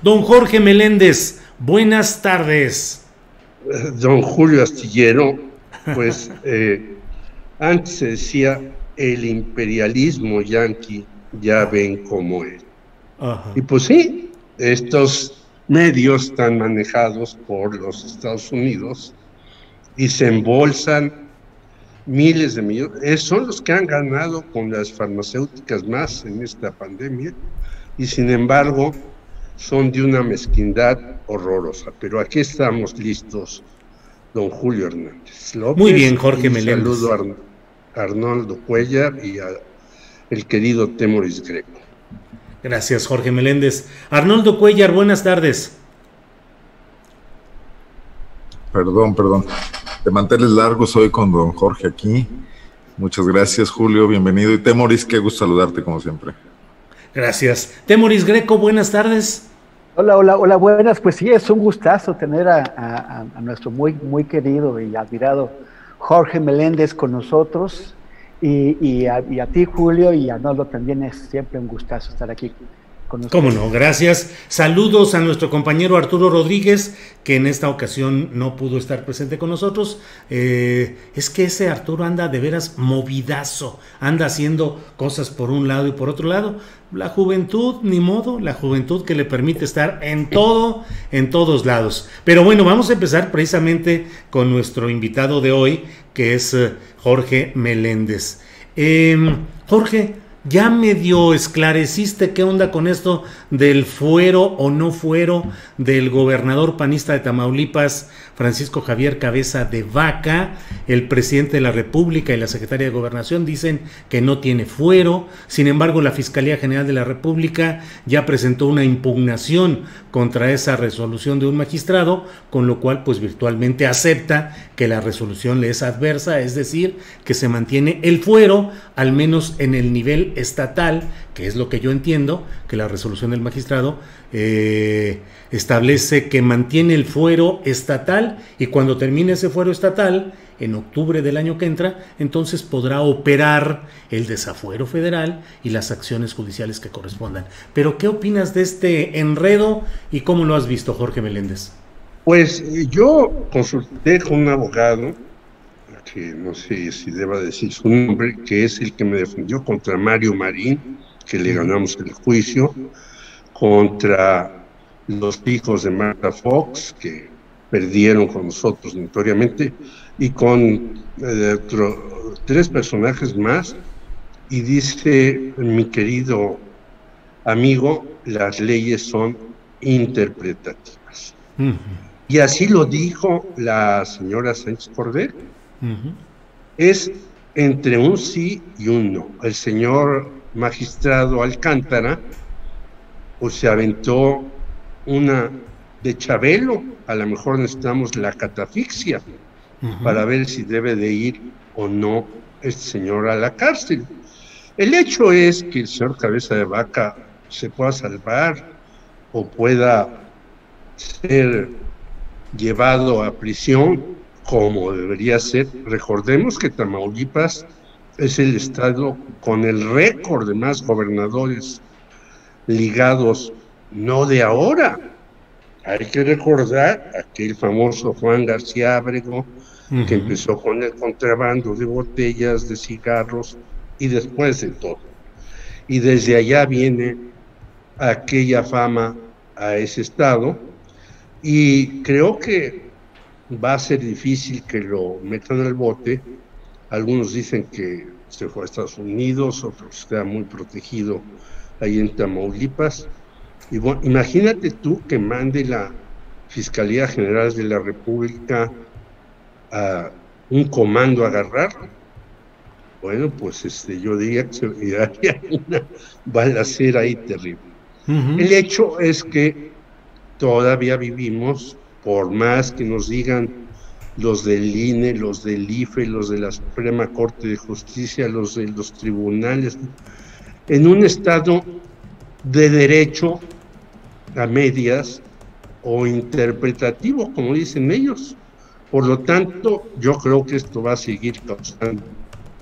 Don Jorge Meléndez, buenas tardes. Don Julio Astillero, pues antes se decía el imperialismo yanqui, ya ven cómo es. Ajá. Y pues sí, estos medios están manejados por los Estados Unidos y se embolsan miles de millones. Son los que han ganado con las farmacéuticas más en esta pandemia y sin embargo son de una mezquindad horrorosa. Pero aquí estamos listos, don Julio Hernández López. Muy bien, Jorge Meléndez. Saludo a Arnoldo Cuellar y al querido Temoris Greco. Gracias, Jorge Meléndez. Arnoldo Cuellar, buenas tardes. Perdón. De manteles largos hoy con don Jorge aquí. Muchas gracias, Julio, bienvenido. Y Temoris, qué gusto saludarte como siempre. Gracias. Temoris Greco, buenas tardes. Hola, buenas. Pues sí, es un gustazo tener a nuestro muy querido y admirado Jorge Meléndez con nosotros. Y a ti, Julio, y a Arnoldo también es siempre un gustazo estar aquí con nosotros. Cómo no, gracias. Saludos a nuestro compañero Arturo Rodríguez, que en esta ocasión no pudo estar presente con nosotros. Es que ese Arturo anda de veras movidazo, anda haciendo cosas por un lado y por otro lado. La juventud, ni modo, la juventud que le permite estar en todo, en todos lados. Pero bueno, vamos a empezar precisamente con nuestro invitado de hoy, que es Jorge Meléndez. Jorge, ¿ya medio esclareciste qué onda con esto del fuero o no fuero del gobernador panista de Tamaulipas, Francisco Javier Cabeza de Vaca? El presidente de la República y la secretaria de Gobernación dicen que no tiene fuero. Sin embargo, la Fiscalía General de la República ya presentó una impugnación contra esa resolución de un magistrado, con lo cual pues virtualmente acepta que la resolución le es adversa, es decir, que se mantiene el fuero, al menos en el nivel estatal, que es lo que yo entiendo, que la resolución del magistrado establece que mantiene el fuero estatal, y cuando termine ese fuero estatal, en octubre del año que entra, entonces podrá operar el desafuero federal y las acciones judiciales que correspondan. Pero, ¿qué opinas de este enredo y cómo lo has visto, Jorge Meléndez? Pues yo consulté con un abogado, que no sé si deba decir su nombre, que es el que me defendió contra Mario Marín, que le ganamos el juicio, contra los hijos de Marta Fox, que perdieron con nosotros notoriamente, y con tres personajes más, y dice mi querido amigo, las leyes son interpretativas. Y así lo dijo la señora Sánchez Cordero. Es entre un sí y un no. El señor magistrado Alcántara pues se aventó una de Chabelo. A lo mejor necesitamos la catafixia para ver si debe de ir o no este señor a la cárcel. El hecho es que el señor Cabeza de Vaca se pueda salvar o pueda ser llevado a prisión como debería ser. Recordemos que Tamaulipas es el estado con el récord de más gobernadores ligados, no de ahora. Hay que recordar aquel famoso Juan García Ábrego, que empezó con el contrabando de botellas, de cigarros y después de todo. Y desde allá viene aquella fama a ese estado, y creo que va a ser difícil que lo metan al bote. Algunos dicen que se fue a Estados Unidos, otros está muy protegido ahí en Tamaulipas. Y bueno, imagínate tú que mande la Fiscalía General de la República a un comando a agarrarlo. Bueno, pues yo diría que se daría una balacera ahí terrible. El hecho es que todavía vivimos, por más que nos digan los del INE, los del IFE, los de la Suprema Corte de Justicia, los de los tribunales, en un estado de derecho a medias o interpretativo, como dicen ellos. Por lo tanto, yo creo que esto va a seguir causando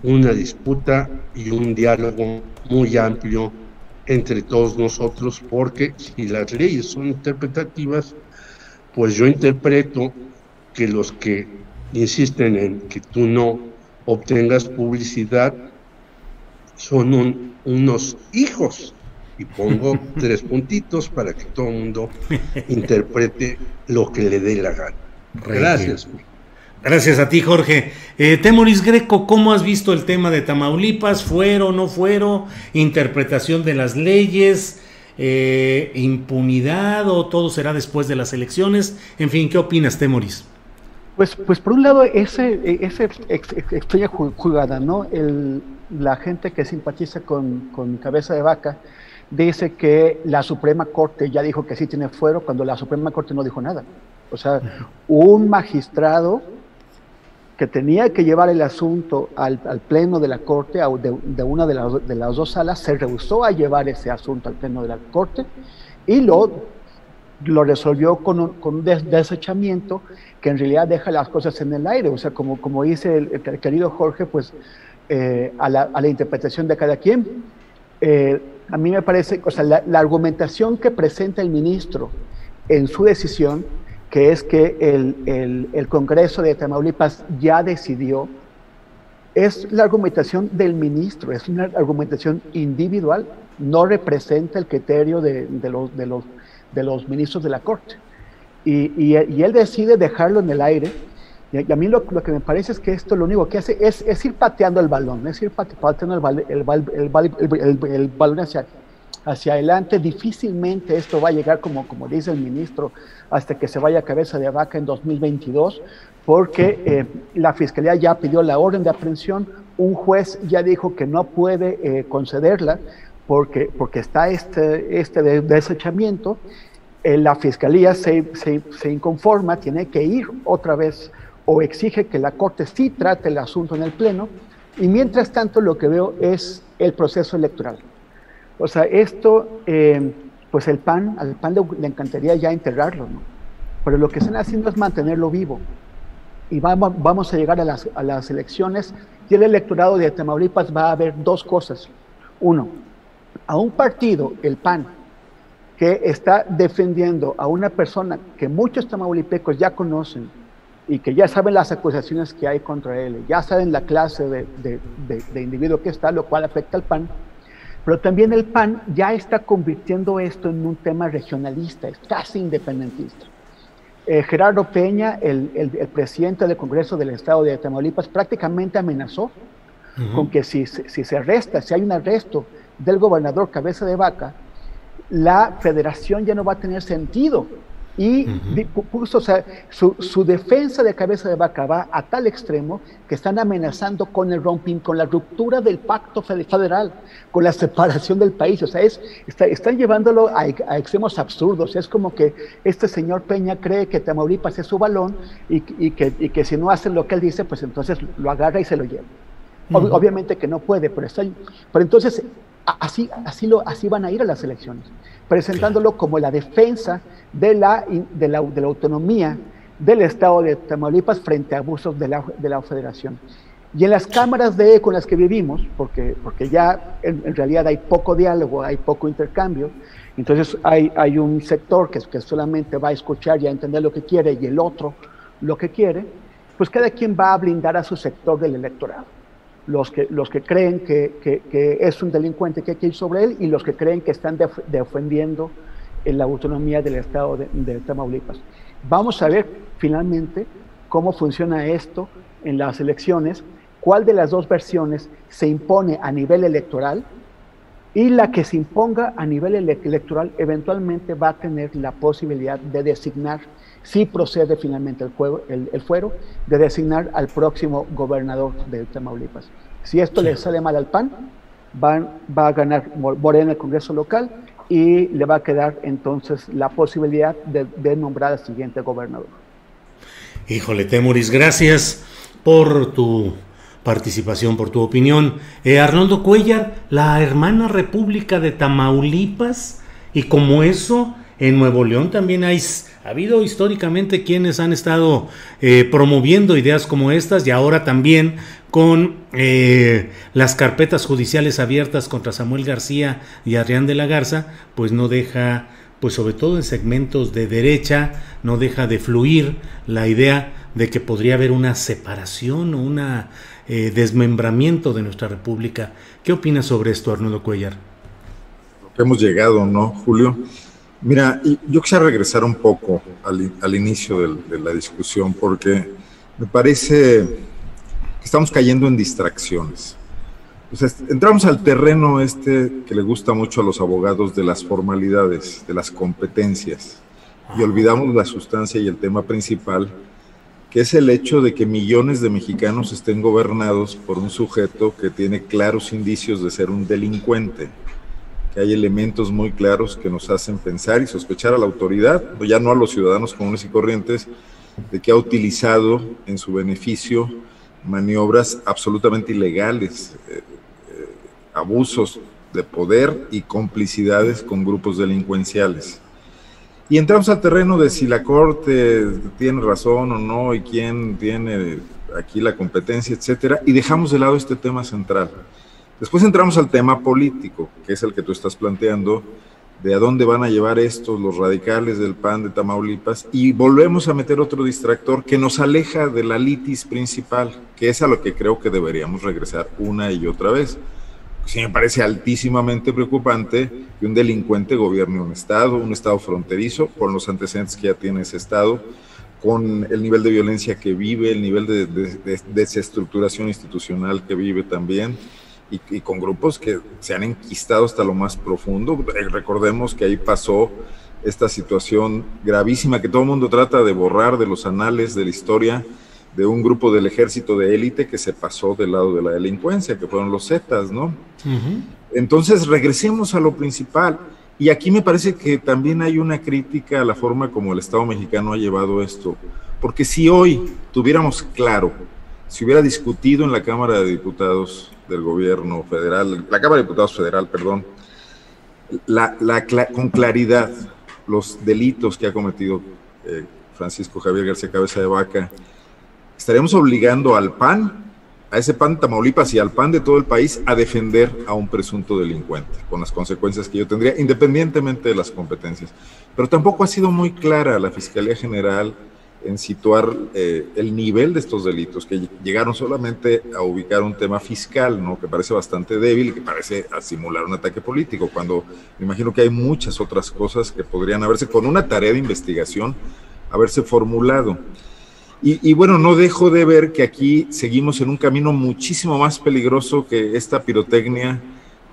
una disputa y un diálogo muy amplio entre todos nosotros, porque si las leyes son interpretativas, pues yo interpreto que los que insisten en que tú no obtengas publicidad son unos hijos, y pongo 3 puntitos para que todo el mundo interprete lo que le dé la gana. Gracias. Gracias a ti, Jorge. Temoris Greco, ¿cómo has visto el tema de Tamaulipas? ¿Fuero, no fuero? ¿Interpretación de las leyes? ¿Impunidad o todo será después de las elecciones? En fin, ¿qué opinas, Temoris? Pues por un lado, ese extraña jugada, ¿no? La gente que simpatiza con Cabeza de Vaca dice que la Suprema Corte ya dijo que sí tiene fuero, cuando la Suprema Corte no dijo nada. O sea, un magistrado que tenía que llevar el asunto al pleno de la Corte, de una de las dos salas, se rehusó a llevar ese asunto al pleno de la Corte y lo resolvió con un desechamiento que en realidad deja las cosas en el aire. O sea, como dice el querido Jorge, pues a la interpretación de cada quien. A mí me parece, o sea, la argumentación que presenta el ministro en su decisión, que es que el Congreso de Tamaulipas ya decidió, es la argumentación del ministro, es una argumentación individual, no representa el criterio de los ministros de la Corte. Y él decide dejarlo en el aire. Y a mí lo que me parece es que esto lo único que hace es ir pateando el balón, es ir pateando el balón hacia adelante. Difícilmente esto va a llegar, como dice el ministro, hasta que se vaya a Cabeza de Vaca en 2022, porque la Fiscalía ya pidió la orden de aprehensión, un juez ya dijo que no puede concederla porque está este desechamiento. La Fiscalía se inconforma, tiene que ir otra vez o exige que la Corte sí trate el asunto en el Pleno, y mientras tanto lo que veo es el proceso electoral. O sea, esto, pues al PAN le encantaría ya enterrarlo, ¿no? Pero lo que están haciendo es mantenerlo vivo, y vamos a llegar a las elecciones, y el electorado de Tamaulipas va a ver dos cosas. Uno, a un partido, el PAN, que está defendiendo a una persona que muchos tamaulipecos ya conocen, y que ya saben las acusaciones que hay contra él, ya saben la clase de individuo que está, lo cual afecta al PAN, pero también el PAN ya está convirtiendo esto en un tema regionalista, es casi independentista. Gerardo Peña, el presidente del Congreso del Estado de Tamaulipas, prácticamente amenazó con que si hay un arresto del gobernador Cabeza de Vaca, la federación ya no va a tener sentido. Y puso, o sea, su defensa de Cabeza de Vaca va a tal extremo que están amenazando con con la ruptura del pacto federal, con la separación del país. O sea, están llevándolo a extremos absurdos. Es como que este señor Peña cree que Tamaulipas es su balón y que si no hacen lo que él dice, pues entonces lo agarra y se lo lleva. Obviamente que no puede, pero entonces así van a ir a las elecciones, presentándolo como la defensa de la autonomía del Estado de Tamaulipas frente a abusos de la Federación. Y en las cámaras de eco en las que vivimos, porque ya en realidad hay poco diálogo, hay poco intercambio, entonces hay un sector que solamente va a escuchar y a entender lo que quiere, y el otro lo que quiere, pues cada quien va a blindar a su sector del electorado. Los que creen que es un delincuente que hay que ir sobre él, y los que creen que están defendiendo la autonomía del Estado de Tamaulipas. Vamos a ver finalmente cómo funciona esto en las elecciones, cuál de las dos versiones se impone a nivel electoral, y la que se imponga a nivel electoral eventualmente va a tener la posibilidad de designar, si procede finalmente el fuero, de designar al próximo gobernador de Tamaulipas. Si esto le sale mal al PAN, va a ganar Morena en el Congreso local, y le va a quedar entonces la posibilidad de nombrar al siguiente gobernador. Híjole, Temoris, gracias por tu participación, por tu opinión. Arnoldo Cuellar, la hermana República de Tamaulipas, y como eso, En Nuevo León también ha habido históricamente quienes han estado promoviendo ideas como estas, y ahora también con las carpetas judiciales abiertas contra Samuel García y Adrián de la Garza, pues no deja, pues sobre todo en segmentos de derecha, no deja de fluir la idea de que podría haber una separación o un desmembramiento de nuestra república. ¿Qué opinas sobre esto, Arnoldo Cuellar? Lo que hemos llegado, ¿no, Julio? Mira, yo quisiera regresar un poco al inicio de la discusión, porque me parece que estamos cayendo en distracciones. O sea, entramos al terreno que le gusta mucho a los abogados de las formalidades, de las competencias, y olvidamos la sustancia y el tema principal, que es el hecho de que millones de mexicanos estén gobernados por un sujeto que tiene claros indicios de ser un delincuente, que hay elementos muy claros que nos hacen pensar y sospechar a la autoridad, ya no a los ciudadanos comunes y corrientes, de que ha utilizado en su beneficio maniobras absolutamente ilegales, abusos de poder y complicidades con grupos delincuenciales. Y entramos al terreno de si la Corte tiene razón o no, y quién tiene aquí la competencia, etcétera, y dejamos de lado este tema central. Después entramos al tema político, que es el que tú estás planteando, de a dónde van a llevar estos los radicales del PAN de Tamaulipas, y volvemos a meter otro distractor que nos aleja de la litis principal, que es a lo que creo que deberíamos regresar una y otra vez. Sí, me parece altísimamente preocupante que un delincuente gobierne un estado fronterizo, con los antecedentes que ya tiene ese estado, con el nivel de violencia que vive, el nivel de desestructuración institucional que vive también, y con grupos que se han enquistado hasta lo más profundo. Recordemos que ahí pasó esta situación gravísima que todo el mundo trata de borrar de los anales de la historia, de un grupo del ejército de élite que se pasó del lado de la delincuencia, que fueron los Zetas, ¿no? Uh-huh. Entonces, regresemos a lo principal. Y aquí me parece que también hay una crítica a la forma como el Estado mexicano ha llevado esto. Porque si hoy tuviéramos claro, si hubiera discutido en la Cámara de Diputados del Gobierno Federal, la Cámara de Diputados Federal, perdón, con claridad los delitos que ha cometido Francisco Javier García Cabeza de Vaca, estaríamos obligando al PAN, a ese PAN de Tamaulipas y al PAN de todo el país a defender a un presunto delincuente, con las consecuencias que yo tendría, independientemente de las competencias. Pero tampoco ha sido muy clara la Fiscalía General en situar el nivel de estos delitos, que llegaron solamente a ubicar un tema fiscal, ¿no?, que parece bastante débil, que parece a simular un ataque político, cuando me imagino que hay muchas otras cosas que podrían haberse, con una tarea de investigación, haberse formulado. Y bueno, no dejo de ver que aquí seguimos en un camino muchísimo más peligroso que esta pirotecnia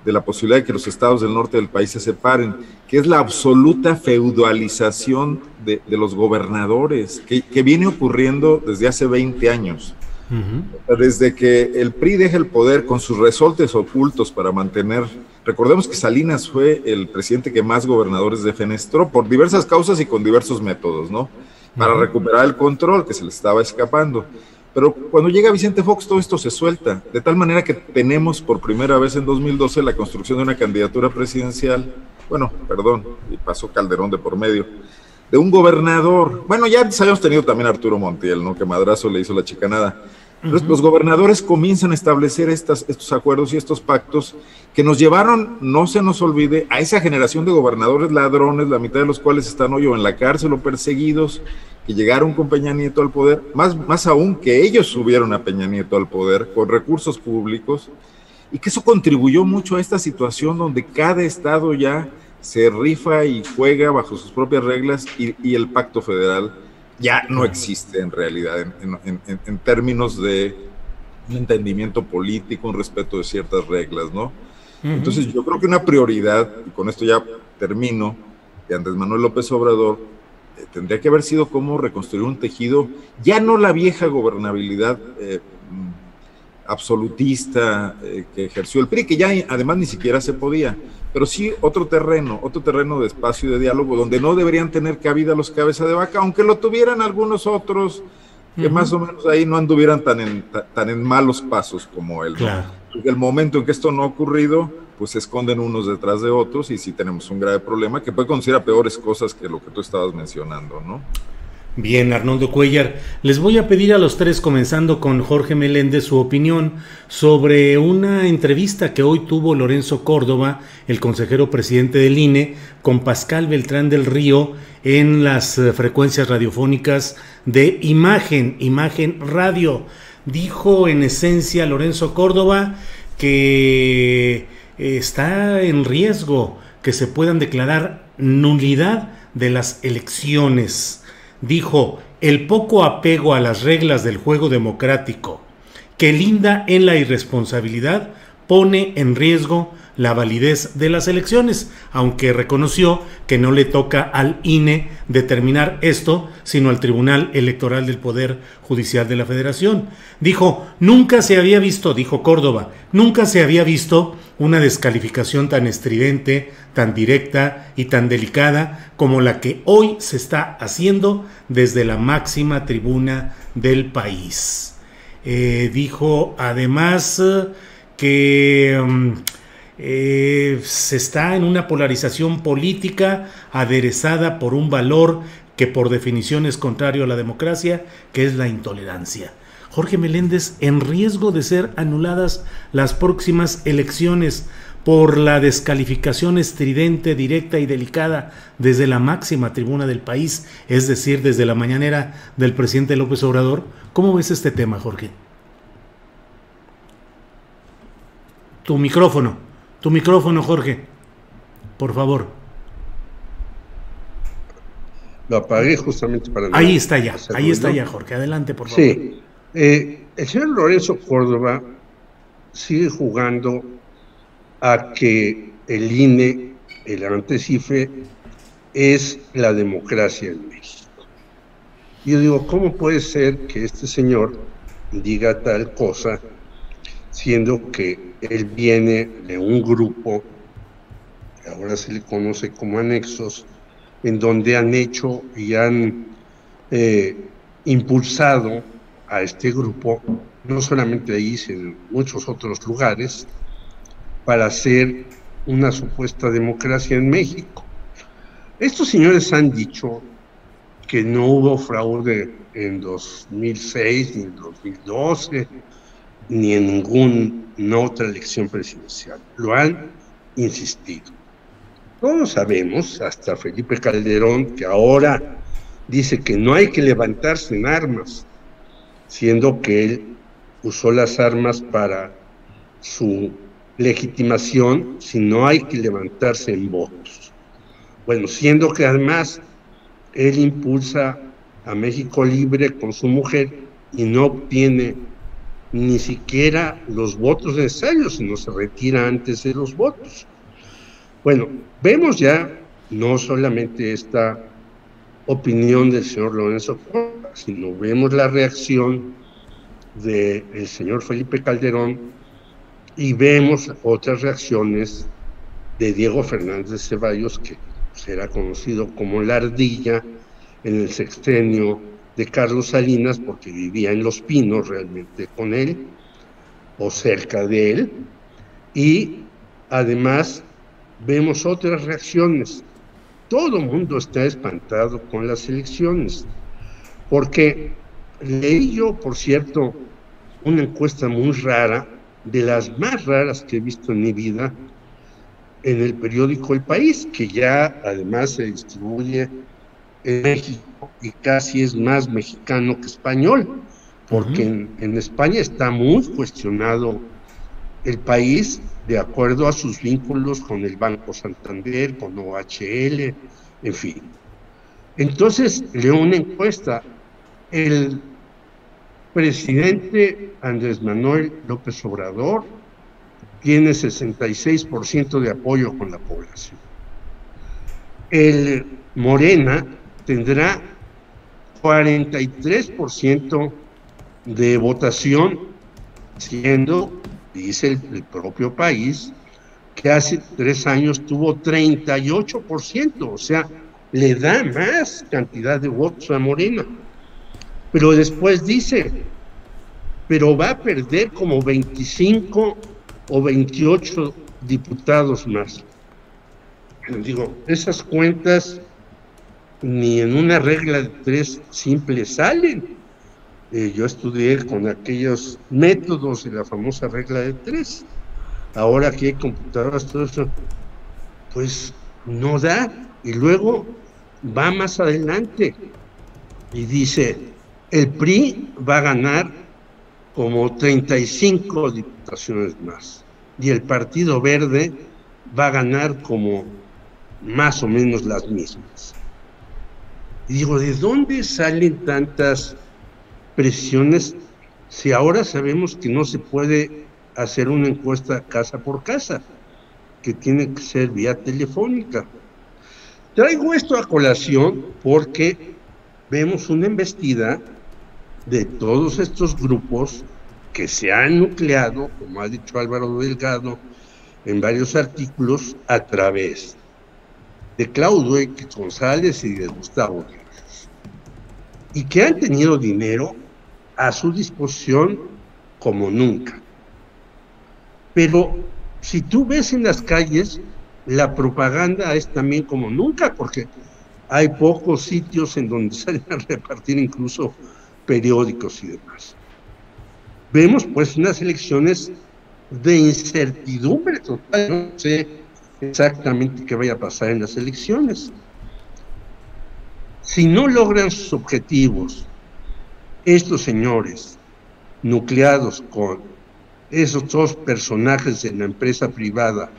de la posibilidad de que los estados del norte del país se separen, que es la absoluta feudalización de los gobernadores, que viene ocurriendo desde hace 20 años. Uh-huh. Desde que el PRI deja el poder con sus resortes ocultos para mantener... Recordemos que Salinas fue el presidente que más gobernadores defenestró por diversas causas y con diversos métodos, ¿no?, para recuperar el control que se le estaba escapando. Pero cuando llega Vicente Fox, todo esto se suelta, de tal manera que tenemos por primera vez en 2012 la construcción de una candidatura presidencial, y pasó Calderón de por medio, de un gobernador. Bueno, ya antes habíamos tenido también a Arturo Montiel, ¿no?, que madrazo le hizo la chicanada. Pero los gobernadores comienzan a establecer estos acuerdos y estos pactos que nos llevaron, no se nos olvide, a esa generación de gobernadores ladrones, la mitad de los cuales están hoy o en la cárcel o perseguidos, que llegaron con Peña Nieto al poder, más aún que ellos subieron a Peña Nieto al poder con recursos públicos, y que eso contribuyó mucho a esta situación donde cada estado ya se rifa y juega bajo sus propias reglas, y el pacto federal ya no existe en realidad en términos de un entendimiento político, un respeto de ciertas reglas, ¿no? Uh-huh. Entonces yo creo que una prioridad, y con esto ya termino, de Andrés Manuel López Obrador, tendría que haber sido cómo reconstruir un tejido, ya no la vieja gobernabilidad absolutista que ejerció el PRI, que ya además ni siquiera se podía, pero sí otro terreno de espacio de diálogo donde no deberían tener cabida los Cabeza de Vaca, aunque lo tuvieran algunos otros que más o menos ahí no anduvieran tan en malos pasos como él. Claro. Porque el momento en que esto no ha ocurrido, pues se esconden unos detrás de otros y sí tenemos un grave problema que puede conducir a peores cosas que lo que tú estabas mencionando, ¿no? Bien, Arnoldo Cuéllar, les voy a pedir a los tres, comenzando con Jorge Meléndez, su opinión sobre una entrevista que hoy tuvo Lorenzo Córdoba, el consejero presidente del INE, con Pascal Beltrán del Río en las frecuencias radiofónicas de Imagen Radio. Dijo en esencia Lorenzo Córdoba que está en riesgo que se puedan declarar nulidad de las elecciones. Dijo: el poco apego a las reglas del juego democrático que linda en la irresponsabilidad pone en riesgo la validez de las elecciones, aunque reconoció que no le toca al INE determinar esto, sino al Tribunal Electoral del Poder Judicial de la Federación. Dijo: nunca se había visto, dijo Córdoba, nunca se había visto una descalificación tan estridente, tan directa y tan delicada como la que hoy se está haciendo desde la máxima tribuna del país. Dijo además que se está en una polarización política aderezada por un valor que por definición es contrario a la democracia, que es la intolerancia. Jorge Meléndez, en riesgo de ser anuladas las próximas elecciones por la descalificación estridente, directa y delicada desde la máxima tribuna del país, es decir, desde la mañanera del presidente López Obrador. ¿Cómo ves este tema, Jorge? Tu micrófono, Jorge, por favor. Lo apagué justamente para... Ahí está ya, Jorge, adelante, por favor. Sí, el señor Lorenzo Córdoba sigue jugando a que el INE, el ANTECIFE, es la democracia en México. Yo digo, ¿cómo puede ser que este señor diga tal cosa, siendo que él viene de un grupo, que ahora se le conoce como anexos, en donde han hecho y han impulsado a este grupo, no solamente ahí, sino en muchos otros lugares, para hacer una supuesta democracia en México? Estos señores han dicho que no hubo fraude en 2006, ni en 2012, ni en ninguna otra elección presidencial. Lo han insistido. Todos sabemos, hasta Felipe Calderón, que ahora dice que no hay que levantarse en armas, siendo que él usó las armas para su legitimación, si no hay que levantarse en votos. Bueno, siendo que además él impulsa a México Libre con su mujer y no obtiene ni siquiera los votos necesarios, sino se retira antes de los votos. Bueno, vemos ya no solamente esta opinión del señor Lorenzo Córdoba, sino vemos la reacción del señor Felipe Calderón y vemos otras reacciones de Diego Fernández de Ceballos, que será conocido como la ardilla en el sexenio de Carlos Salinas, porque vivía en Los Pinos realmente con él, o cerca de él, y además vemos otras reacciones. Todo el mundo está espantado con las elecciones, porque leí yo, por cierto, una encuesta muy rara, de las más raras que he visto en mi vida, en el periódico El País, que ya además se distribuye en México y casi es más mexicano que español, porque en España está muy cuestionado El País de acuerdo a sus vínculos con el Banco Santander, con OHL, en fin. Entonces leo una encuesta. El presidente Andrés Manuel López Obrador tiene 66% de apoyo con la población. El Morena tendrá 43% de votación, siendo, dice el propio País, que hace 3 años tuvo 38%, o sea, le da más cantidad de votos a Morena. Pero después dice, pero va a perder como 25 o 28 diputados más. Digo, esas cuentas ni en una regla de 3 simple salen. Yo estudié con aquellos métodos de la famosa regla de 3. Ahora que hay computadoras, todo eso, pues no da. Y luego va más adelante y dice, el PRI va a ganar como 35 diputaciones más y el Partido Verde va a ganar como más o menos las mismas. Y digo, ¿de dónde salen tantas presiones si ahora sabemos que no se puede hacer una encuesta casa por casa, que tiene que ser vía telefónica? Traigo esto a colación porque vemos una embestida de todos estos grupos que se han nucleado, como ha dicho Álvaro Delgado en varios artículos, a través de Claudio X González y de Gustavo Díaz, y que han tenido dinero a su disposición como nunca. Pero si tú ves en las calles, la propaganda es también como nunca, porque hay pocos sitios en donde salen a repartir incluso periódicos y demás. Vemos pues unas elecciones de incertidumbre total, no sé exactamente qué vaya a pasar en las elecciones. Si no logran sus objetivos, estos señores nucleados con esos dos personajes de la empresa privada,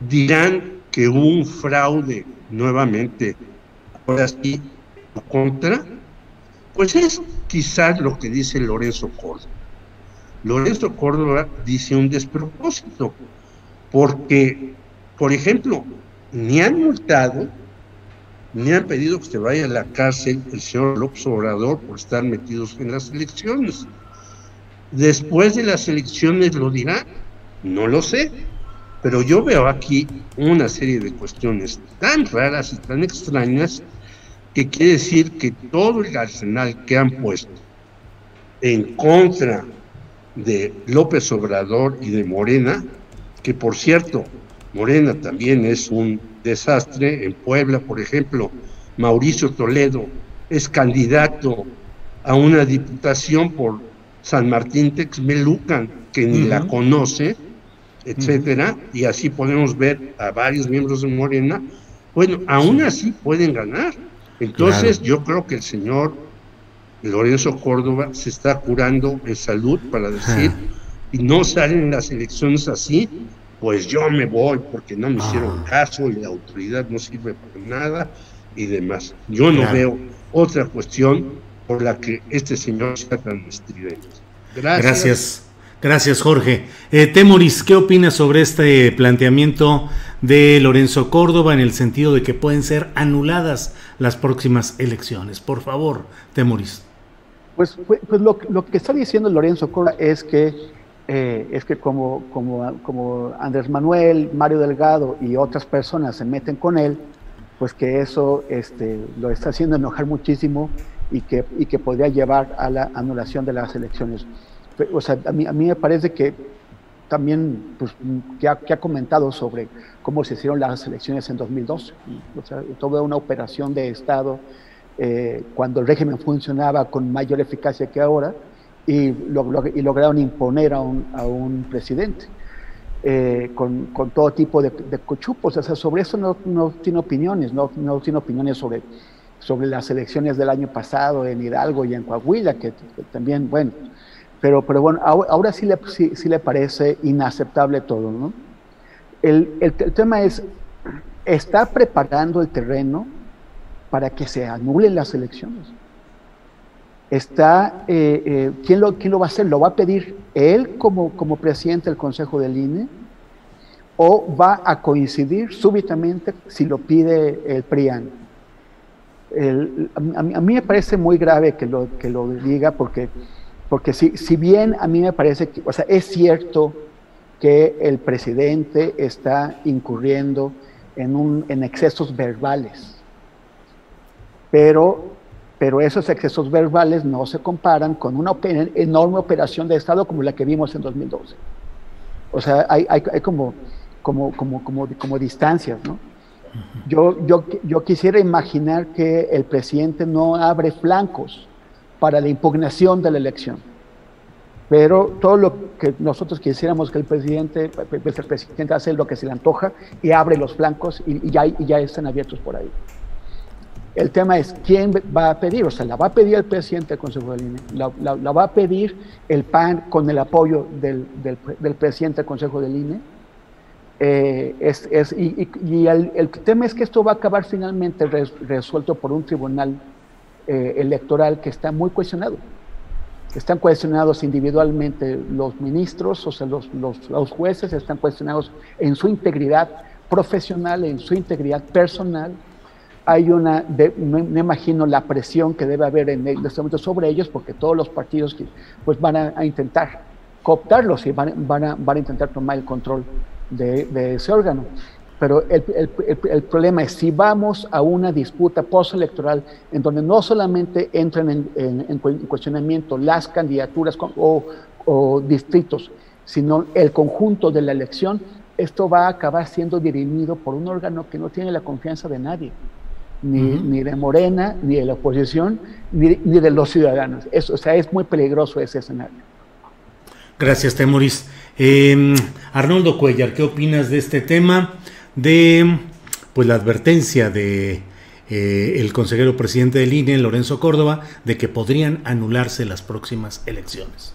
dirán que hubo un fraude nuevamente, ahora sí, en contra, pues es quizás lo que dice Lorenzo Córdoba. Lorenzo Córdoba dice un despropósito, porque, por ejemplo, ni han multado, ni han pedido que se vaya a la cárcel el señor López Obrador por estar metidos en las elecciones. Después de las elecciones lo dirán, no lo sé, pero yo veo aquí una serie de cuestiones tan raras y tan extrañas que quiere decir que todo el arsenal que han puesto en contra de López Obrador y de Morena, que por cierto, Morena también es un desastre. En Puebla, por ejemplo, Mauricio Toledo es candidato a una diputación por San Martín Texmelucan, que ni la conoce, etcétera, y así podemos ver a varios miembros de Morena. Bueno, aún así pueden ganar. Entonces, yo creo que el señor Lorenzo Córdoba se está curando en salud para decir, y no salen las elecciones así, pues yo me voy porque no me hicieron caso y la autoridad no sirve para nada y demás. Yo no veo otra cuestión por la que este señor sea tan estridente. Gracias, Jorge. Temoris, ¿qué opinas sobre este planteamiento de Lorenzo Córdoba en el sentido de que pueden ser anuladas las próximas elecciones? Por favor, Temoris. Pues lo que está diciendo Lorenzo Córdoba es que como Andrés Manuel, Mario Delgado y otras personas se meten con él, pues que eso lo está haciendo enojar muchísimo y que podría llevar a la anulación de las elecciones. O sea, a mí me parece que también, pues, que ha comentado sobre cómo se hicieron las elecciones en 2012, o sea, toda una operación de Estado cuando el régimen funcionaba con mayor eficacia que ahora, y lograron imponer a un presidente con todo tipo de cochupos. O sea, sobre eso no tiene opiniones, no tiene opiniones sobre las elecciones del año pasado en Hidalgo y en Coahuila, que también, bueno, pero bueno, ahora sí le parece inaceptable todo, ¿no? El tema es, ¿está preparando el terreno para que se anulen las elecciones? ¿Quién lo va a hacer? ¿Lo va a pedir él como presidente del Consejo del INE? ¿O va a coincidir súbitamente si lo pide el PRIAN? A mí me parece muy grave que lo diga, porque si bien a mí me parece que, o sea, es cierto que el presidente está incurriendo en excesos verbales, pero pero esos excesos verbales no se comparan con una enorme operación de Estado como la que vimos en 2012. O sea, hay como distancias, ¿no? Yo quisiera imaginar que el presidente no abre flancos para la impugnación de la elección, pero todo lo que nosotros quisiéramos que el presidente hace lo que se le antoja y abre los flancos y ya están abiertos por ahí. El tema es quién va a pedir, o sea, la va a pedir el presidente del Consejo del INE, la va a pedir el PAN con el apoyo del presidente del Consejo del INE. El tema es que esto va a acabar finalmente resuelto por un tribunal electoral que está muy cuestionado. Están cuestionados individualmente los ministros, o sea, los jueces están cuestionados en su integridad profesional, en su integridad personal. Hay me imagino la presión que debe haber en este momento sobre ellos, porque todos los partidos pues van a intentar cooptarlos y van a intentar tomar el control de ese órgano. Pero el problema es si vamos a una disputa postelectoral en donde no solamente entran en cuestionamiento las candidaturas o distritos, sino el conjunto de la elección, esto va a acabar siendo dirimido por un órgano que no tiene la confianza de nadie, ni de Morena, ni de la oposición, ni de los ciudadanos. O sea, es muy peligroso ese escenario. Gracias, Temoris. Arnoldo Cuellar, ¿qué opinas de este tema? De pues la advertencia de el consejero presidente del INE, Lorenzo Córdoba, de que podrían anularse las próximas elecciones.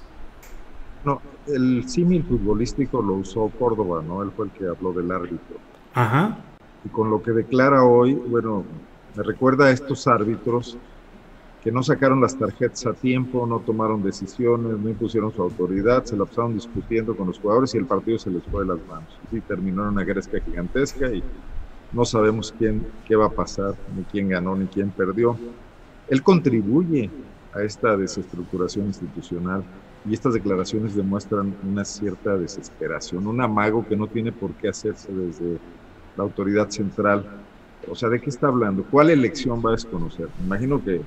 No, el símil futbolístico lo usó Córdoba, ¿no? Él fue el que habló del árbitro. Ajá. Y con lo que declara hoy, bueno, me recuerda a estos árbitros que no sacaron las tarjetas a tiempo, no tomaron decisiones, no impusieron su autoridad, se la pasaron discutiendo con los jugadores y el partido se les fue de las manos. Y terminó en una gresca gigantesca y no sabemos qué va a pasar, ni quién ganó, ni quién perdió. Él contribuye a esta desestructuración institucional y estas declaraciones demuestran una cierta desesperación, un amago que no tiene por qué hacerse desde la autoridad central. O sea, ¿de qué está hablando? ¿Cuál elección va a desconocer? Me imagino que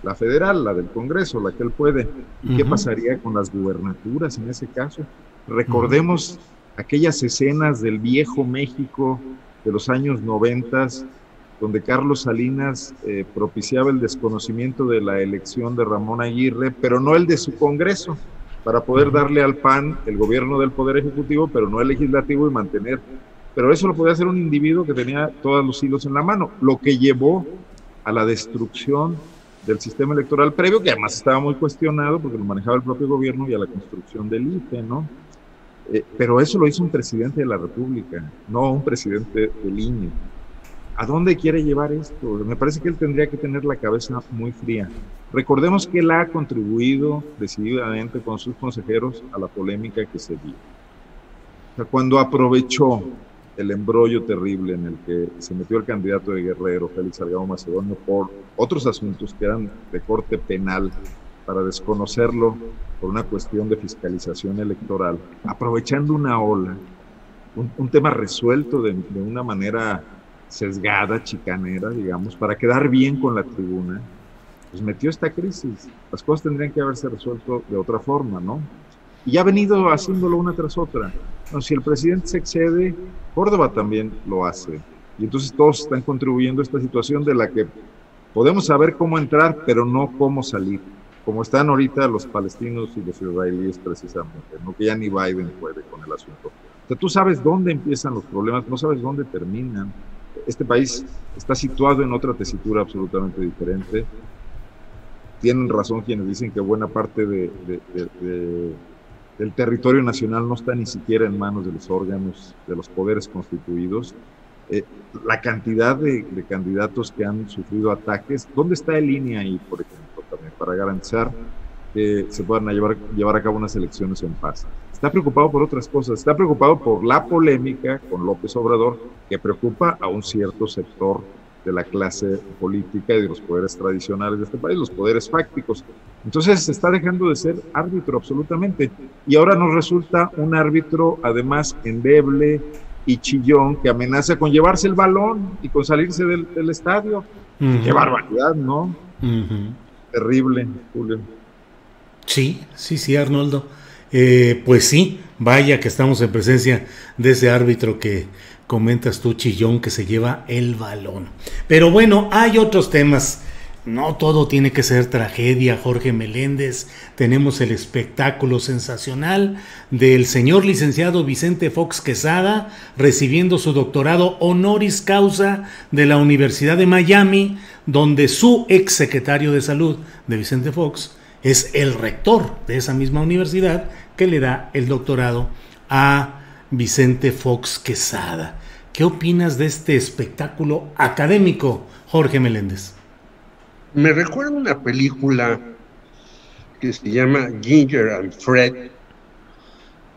la federal, la del Congreso, la que él puede. ¿Y qué pasaría con las gubernaturas en ese caso? Recordemos aquellas escenas del viejo México de los años 90, donde Carlos Salinas propiciaba el desconocimiento de la elección de Ramón Aguirre, pero no el de su Congreso, para poder darle al PAN el gobierno del Poder Ejecutivo, pero no el Legislativo y mantener. Pero eso lo podía hacer un individuo que tenía todos los hilos en la mano, lo que llevó a la destrucción del sistema electoral previo, que además estaba muy cuestionado porque lo manejaba el propio gobierno, y a la construcción del IFE, ¿no? Pero eso lo hizo un presidente de la República, no un presidente del INE. ¿A dónde quiere llevar esto? Me parece que él tendría que tener la cabeza muy fría. Recordemos que él ha contribuido decididamente con sus consejeros a la polémica que se dio. O sea, cuando aprovechó el embrollo terrible en el que se metió el candidato de Guerrero, Félix Salgado Macedonio, por otros asuntos que eran de corte penal, para desconocerlo por una cuestión de fiscalización electoral, aprovechando una ola, un tema resuelto de una manera sesgada, chicanera, digamos, para quedar bien con la tribuna, pues metió esta crisis. Las cosas tendrían que haberse resuelto de otra forma, ¿no? Y ha venido haciéndolo una tras otra. No, si el presidente se excede, Córdoba también lo hace. Y entonces todos están contribuyendo a esta situación de la que podemos saber cómo entrar, pero no cómo salir. Como están ahorita los palestinos y los israelíes precisamente, ¿no? Que ya ni Biden puede con el asunto. O sea, tú sabes dónde empiezan los problemas, no sabes dónde terminan. Este país está situado en otra tesitura absolutamente diferente. Tienen razón quienes dicen que buena parte del territorio nacional no está ni siquiera en manos de los órganos, de los poderes constituidos. La cantidad de candidatos que han sufrido ataques, ¿dónde está el INE ahí, por ejemplo, también, para garantizar que se puedan llevar a cabo unas elecciones en paz? Está preocupado por otras cosas, está preocupado por la polémica con López Obrador, que preocupa a un cierto sector de la clase política y de los poderes tradicionales de este país, los poderes fácticos. Entonces se está dejando de ser árbitro absolutamente, y ahora nos resulta un árbitro además endeble y chillón, que amenaza con llevarse el balón y con salirse del estadio. Qué barbaridad, ¿no? terrible, Julio. Sí, Arnoldo. Pues sí, vaya que estamos en presencia de ese árbitro que comentas tú, chillón, que se lleva el balón. Pero bueno, hay otros temas. No todo tiene que ser tragedia, Jorge Meléndez. Tenemos el espectáculo sensacional del señor licenciado Vicente Fox Quesada recibiendo su doctorado honoris causa de la Universidad de Miami, donde su ex secretario de salud de Vicente Fox es el rector de esa misma universidad que le da el doctorado a Vicente Fox Quesada. ¿Qué opinas de este espectáculo académico, Jorge Meléndez? Me recuerda una película que se llama Ginger and Fred,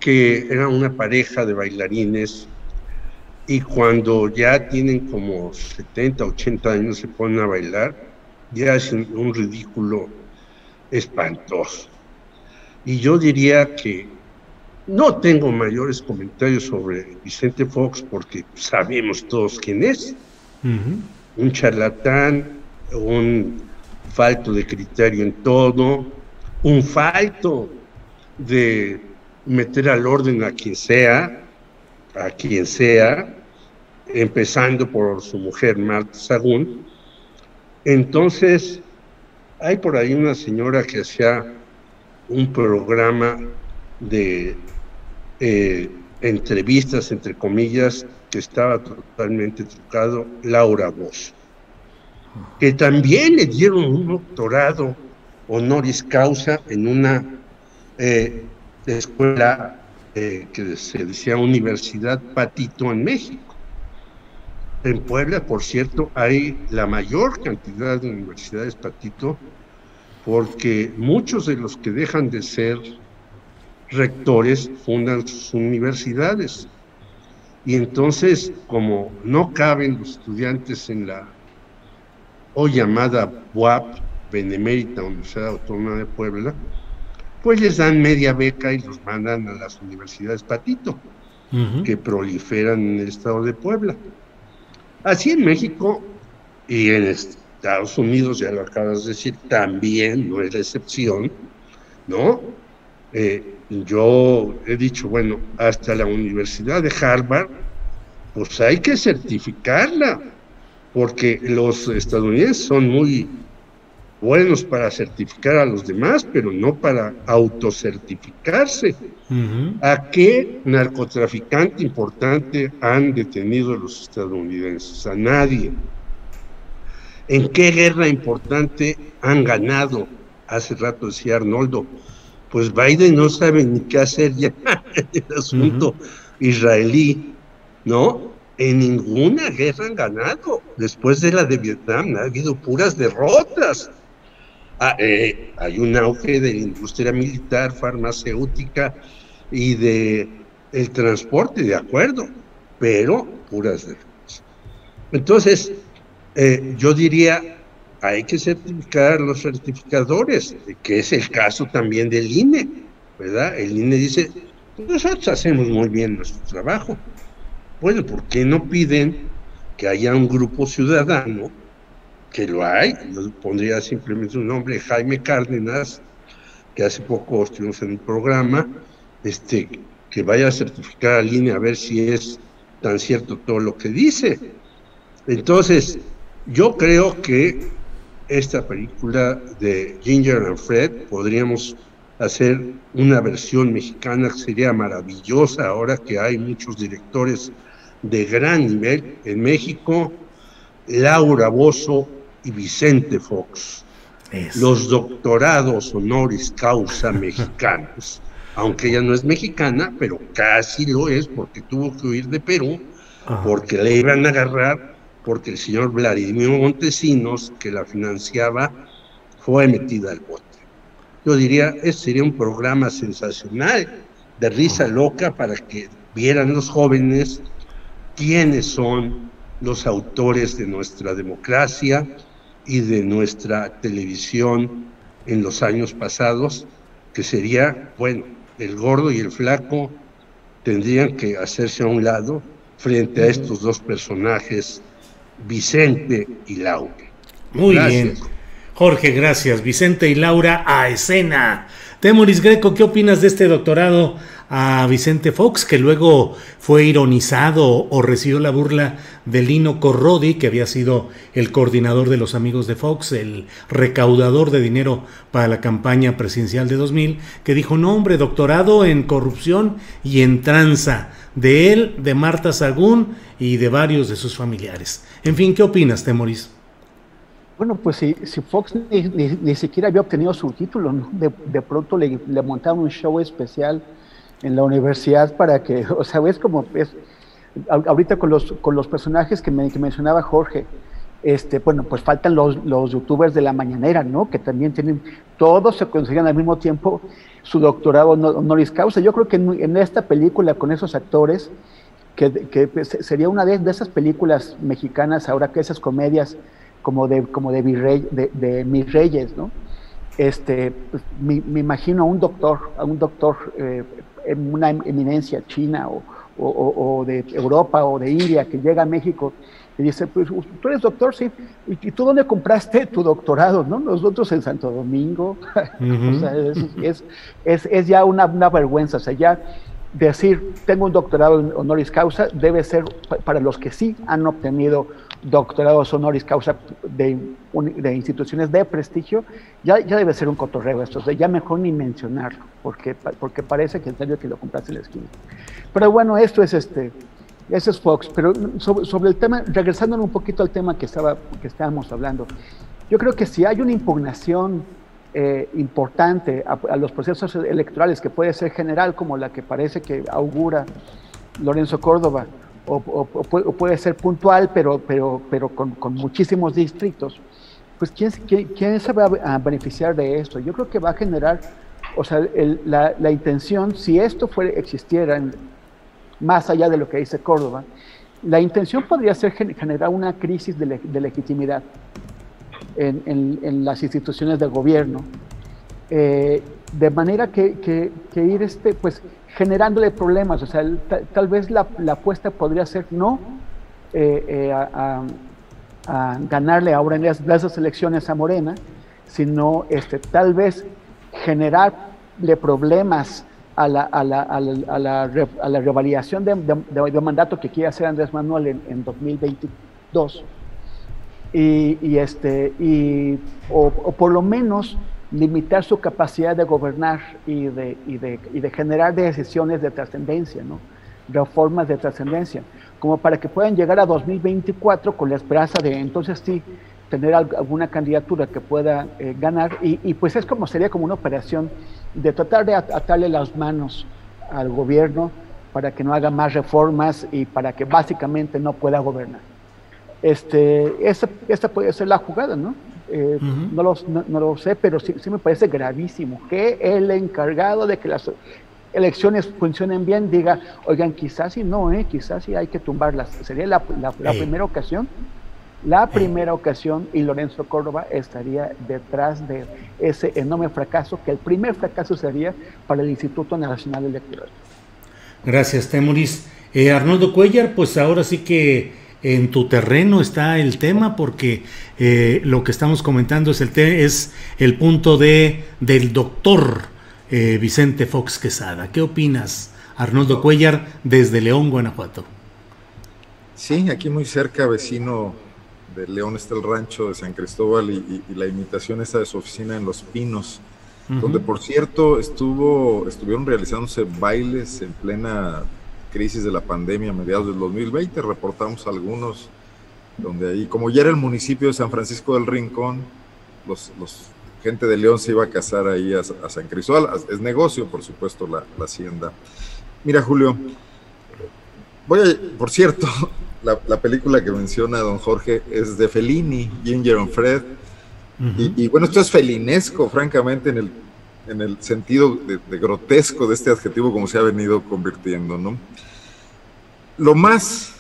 que era una pareja de bailarines y cuando ya tienen como 70, 80 años se ponen a bailar y hacen un ridículo espantoso. Y yo diría que no tengo mayores comentarios sobre Vicente Fox porque sabemos todos quién es. Un charlatán, un falto de criterio en todo, un falto de meter al orden a quien sea, empezando por su mujer Marta Sagún. Entonces, hay por ahí una señora que hacía un programa de entrevistas, entre comillas, que estaba totalmente trucado, Laura Bozo, que también le dieron un doctorado honoris causa en una escuela que se decía Universidad Patito en México. En Puebla, por cierto, hay la mayor cantidad de universidades Patito, porque muchos de los que dejan de ser rectores fundan sus universidades. Y entonces, como no caben los estudiantes en la hoy llamada BUAP, Benemérita Universidad Autónoma de Puebla, pues les dan media beca y los mandan a las universidades Patito, que proliferan en el estado de Puebla. Así en México y en Estados Unidos, ya lo acabas de decir, también no es la excepción, ¿no? Yo he dicho, bueno, hasta la Universidad de Harvard, pues hay que certificarla, porque los estadounidenses son muy buenos para certificar a los demás, pero no para autocertificarse. ¿A qué narcotraficante importante han detenido los estadounidenses? A nadie. ¿En qué guerra importante han ganado? Hace rato decía Arnoldo, pues Biden no sabe ni qué hacer ya en el asunto israelí, ¿no? En ninguna guerra han ganado. Después de la de Vietnam ha habido puras derrotas. Hay un auge de la industria militar, farmacéutica y de el transporte, de acuerdo, pero puras derrotas. Entonces, yo diría, hay que certificar a los certificadores, que es el caso también del INE, ¿verdad? El INE dice, nosotros hacemos muy bien nuestro trabajo. Bueno, ¿por qué no piden que haya un grupo ciudadano, que lo hay? Yo pondría simplemente un nombre, Jaime Cárdenas, que hace poco estuvimos en un programa, que vaya a certificar al INE a ver si es tan cierto todo lo que dice. Entonces, yo creo que esta película de Ginger and Fred podríamos hacer una versión mexicana que sería maravillosa ahora que hay muchos directores de gran nivel en México, Laura Bozo y Vicente Fox. Los doctorados honoris causa mexicanos, aunque ella no es mexicana, pero casi lo es porque tuvo que huir de Perú, porque le iban a agarrar, porque el señor Vladimir Montesinos, que la financiaba, fue metida al bote. Yo diría, ese sería un programa sensacional, de risa loca, para que vieran los jóvenes quiénes son los autores de nuestra democracia y de nuestra televisión en los años pasados, que sería, bueno, el gordo y el flaco tendrían que hacerse a un lado frente a estos dos personajes, Vicente y Laura. Muy bien. Jorge, gracias. Vicente y Laura a escena. Temoris Greco, ¿qué opinas de este doctorado a Vicente Fox, que luego fue ironizado o recibió la burla de Lino Corrodi, que había sido el coordinador de los amigos de Fox, el recaudador de dinero para la campaña presidencial de 2000, que dijo, no hombre, doctorado en corrupción y en tranza, de él, de Marta Sagún y de varios de sus familiares? En fin, ¿qué opinas, Temoris? Bueno, pues si Fox ni siquiera había obtenido su título, ¿no? De pronto le montaron un show especial en la universidad para que, o sea, es como, ahorita con los personajes que mencionaba Jorge, bueno, pues faltan los youtubers de la mañanera, ¿no? Que también todos se consiguen al mismo tiempo su doctorado honoris causa. Yo creo que en esta película, con esos actores, que sería una de esas películas mexicanas, ahora que esas comedias como de mis reyes, ¿no? Pues, me imagino a un doctor en una eminencia china o de Europa o de India que llega a México y dice, pues tú eres doctor, sí, ¿y tú dónde compraste tu doctorado? ¿No? Nosotros en Santo Domingo. O sea, es ya una vergüenza. O sea, ya decir tengo un doctorado honoris causa debe ser para los que sí han obtenido doctorados honoris causa de instituciones de prestigio, ya debe ser un cotorreo esto, o sea, ya mejor ni mencionarlo, porque parece que en serio que lo compraste en la esquina. Pero bueno, eso es Fox. Pero sobre el tema, regresando un poquito al tema que estábamos hablando, yo creo que si hay una impugnación importante a los procesos electorales, que puede ser general, como la que parece que augura Lorenzo Córdoba, o puede ser puntual, pero con muchísimos distritos, pues ¿quién se va a beneficiar de esto? Yo creo que va a generar, o sea, la intención, si esto existiera más allá de lo que dice Córdoba, la intención podría ser generar una crisis de legitimidad en las instituciones del gobierno, de manera que ir pues generándole problemas. O sea, tal vez la apuesta podría ser no a ganarle ahora en esas elecciones a Morena, sino tal vez generarle problemas a la revalidación de mandato que quiere hacer Andrés Manuel en 2022, o por lo menos limitar su capacidad de gobernar y de generar decisiones de trascendencia, ¿no? Reformas de trascendencia, como para que puedan llegar a 2024 con la esperanza de entonces sí tener alguna candidatura que pueda ganar, y pues sería como una operación de tratar de atarle las manos al gobierno para que no haga más reformas y para que básicamente no pueda gobernar. Esta puede ser la jugada, ¿no? No lo sé, pero sí me parece gravísimo que el encargado de que las elecciones funcionen bien diga, oigan, quizás sí no, quizás sí hay que tumbarlas. Sería la primera ocasión. La primera ocasión, y Lorenzo Córdoba estaría detrás de ese enorme fracaso, que el primer fracaso sería para el Instituto Nacional Electoral. Gracias, Temoris. Arnoldo Cuellar, pues ahora sí que en tu terreno está el tema, porque lo que estamos comentando es el punto del doctor Vicente Fox Quesada. ¿Qué opinas, Arnoldo Cuellar, desde León, Guanajuato? Sí, aquí muy cerca, vecino de León, está el rancho de San Cristóbal y la imitación esta de su oficina en Los Pinos, donde por cierto estuvieron realizándose bailes en plena crisis de la pandemia a mediados del 2020, reportamos algunos, donde ahí, como ya era el municipio de San Francisco del Rincón, los gente de León se iba a casar ahí a San Cristóbal, es negocio, por supuesto, la hacienda. Mira, Julio, por cierto, la película que menciona don Jorge es de Fellini, Ginger and Fred, y bueno, esto es felinesco, francamente, en el sentido de grotesco de este adjetivo, como se ha venido convirtiendo, ¿no? Lo más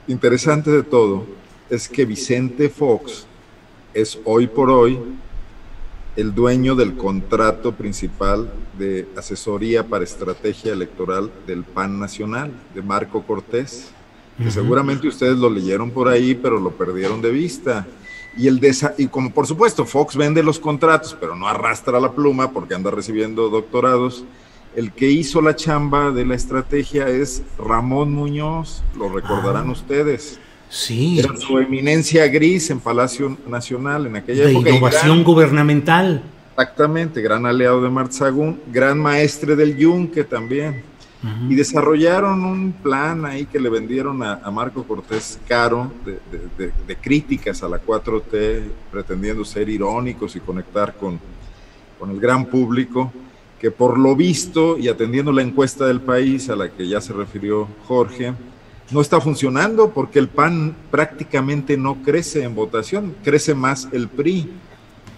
interesante de todo es que Vicente Fox es hoy por hoy el dueño del contrato principal de asesoría para estrategia electoral del PAN Nacional, de Marco Cortés, que seguramente ustedes lo leyeron por ahí, pero lo perdieron de vista. y como por supuesto Fox vende los contratos, pero no arrastra la pluma porque anda recibiendo doctorados, el que hizo la chamba de la estrategia es Ramón Muñoz, lo recordarán ustedes. Sí. Era su eminencia gris en Palacio Nacional en aquella época. De innovación gubernamental. Exactamente, gran aliado de Martí Sagún, gran maestre del Yunque también. Y desarrollaron un plan ahí que le vendieron a Marco Cortés caro de críticas a la 4T, pretendiendo ser irónicos y conectar con el gran público, que por lo visto, y atendiendo la encuesta del País a la que ya se refirió Jorge, no está funcionando porque el PAN prácticamente no crece en votación, crece más el PRI.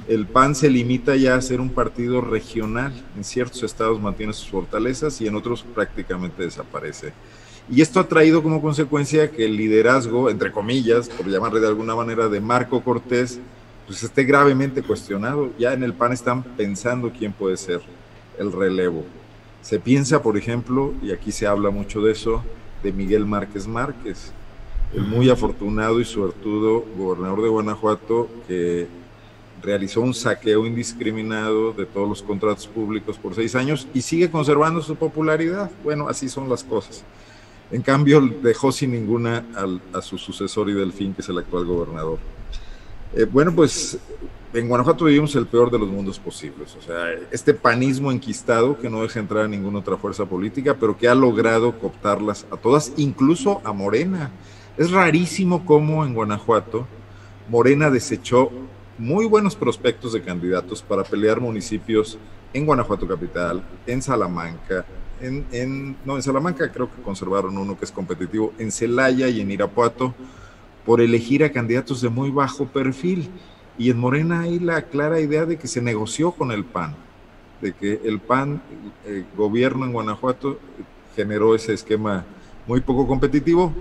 El PAN se limita ya a ser un partido regional, en ciertos estados mantiene sus fortalezas y en otros prácticamente desaparece. Y esto ha traído como consecuencia que el liderazgo, entre comillas, por llamarle de alguna manera, de Marco Cortés, pues esté gravemente cuestionado. Ya en el PAN están pensando quién puede ser el relevo. Se piensa, por ejemplo, y aquí se habla mucho de eso, de Miguel Márquez Márquez, el muy afortunado y suertudo gobernador de Guanajuato que realizó un saqueo indiscriminado de todos los contratos públicos por 6 años y sigue conservando su popularidad. Bueno, así son las cosas. En cambio, dejó sin ninguna a su sucesor y Delfín, que es el actual gobernador. Bueno, pues en Guanajuato vivimos el peor de los mundos posibles. O sea, este panismo enquistado que no deja entrar a ninguna otra fuerza política, pero que ha logrado cooptarlas a todas, incluso a Morena. Es rarísimo cómo en Guanajuato Morena desechó muy buenos prospectos de candidatos para pelear municipios en Guanajuato capital, en Salamanca, en Salamanca creo que conservaron uno que es competitivo, en Celaya y en Irapuato, por elegir a candidatos de muy bajo perfil. Y en Morena hay la clara idea de que se negoció con el PAN, de que el PAN, gobierno en Guanajuato, generó ese esquema muy poco competitivo,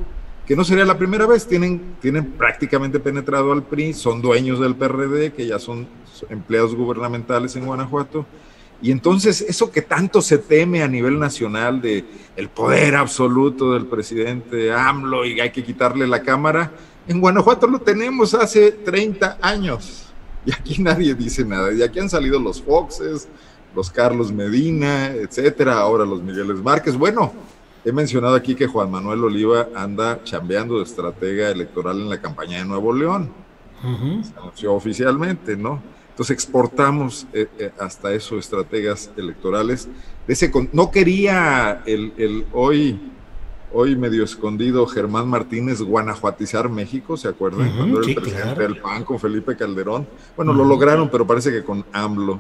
que no sería la primera vez. Tienen prácticamente penetrado al PRI, son dueños del PRD, que ya son empleados gubernamentales en Guanajuato, y entonces eso que tanto se teme a nivel nacional de el poder absoluto del presidente AMLO y hay que quitarle la cámara, en Guanajuato lo tenemos hace 30 años, y aquí nadie dice nada, y aquí han salido los Foxes, los Carlos Medina, etcétera, ahora los Migueles Márquez. Bueno, he mencionado aquí que Juan Manuel Oliva anda chambeando de estratega electoral en la campaña de Nuevo León. Se anunció oficialmente, ¿no? Entonces exportamos hasta eso estrategas electorales. No quería el hoy medio escondido Germán Martínez guanajuatizar México, ¿se acuerdan? Cuando era el presidente del PAN con Felipe Calderón. Bueno, lo lograron, pero parece que con AMLO.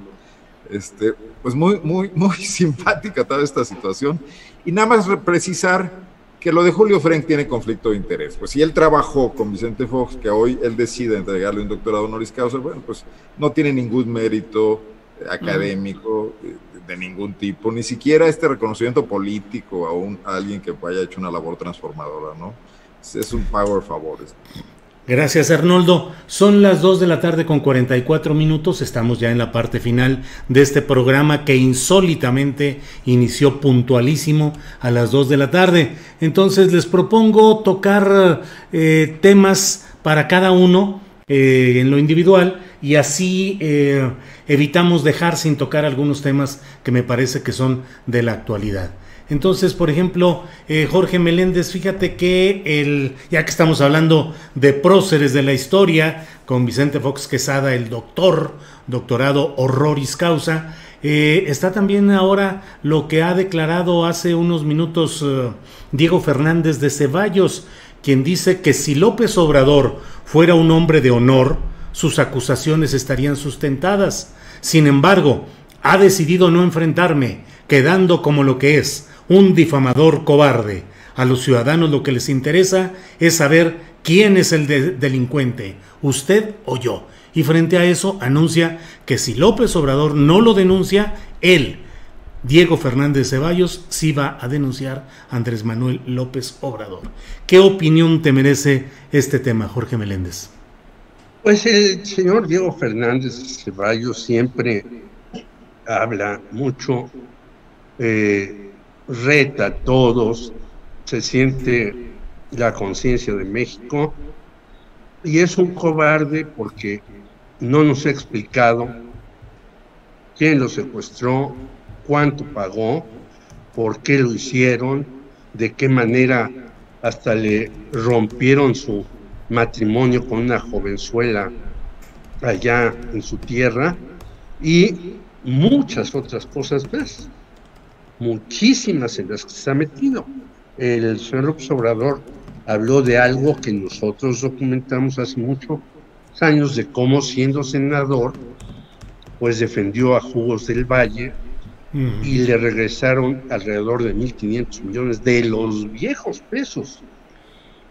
Pues muy simpática toda esta situación. Y nada más precisar que lo de Julio Frenk tiene conflicto de interés. Pues si él trabajó con Vicente Fox, que hoy él decide entregarle un doctorado honoris causa, bueno, pues no tiene ningún mérito académico de ningún tipo, ni siquiera este reconocimiento político a alguien que haya hecho una labor transformadora, ¿no? Es un pago de favores. Gracias, Arnoldo. Son las 2:44 p.m. Estamos ya en la parte final de este programa que insólitamente inició puntualísimo a las 2 de la tarde. Entonces les propongo tocar temas para cada uno en lo individual y así evitamos dejar sin tocar algunos temas que me parece que son de la actualidad. Entonces, por ejemplo, Jorge Meléndez, fíjate que ya que estamos hablando de próceres de la historia, con Vicente Fox Quesada, el doctorado honoris causa, está también ahora lo que ha declarado hace unos minutos Diego Fernández de Ceballos, quien dice que si López Obrador fuera un hombre de honor, sus acusaciones estarían sustentadas. Sin embargo, ha decidido no enfrentarme, quedando como lo que es, un difamador cobarde. A los ciudadanos lo que les interesa es saber quién es el delincuente, usted o yo. Y frente a eso anuncia que si López Obrador no lo denuncia, él, Diego Fernández Ceballos, sí va a denunciar a Andrés Manuel López Obrador. ¿Qué opinión te merece este tema, Jorge Meléndez? Pues el señor Diego Fernández Ceballos siempre habla mucho, reta a todos, se siente la conciencia de México y es un cobarde porque no nos ha explicado quién lo secuestró, cuánto pagó, por qué lo hicieron, de qué manera hasta le rompieron su matrimonio con una jovenzuela allá en su tierra, y muchas otras cosas más, muchísimas en las que se ha metido. El señor López Obrador habló de algo que nosotros documentamos hace muchos años, de cómo siendo senador, pues defendió a Jugos del Valle y le regresaron alrededor de 1.500 millones de los viejos pesos.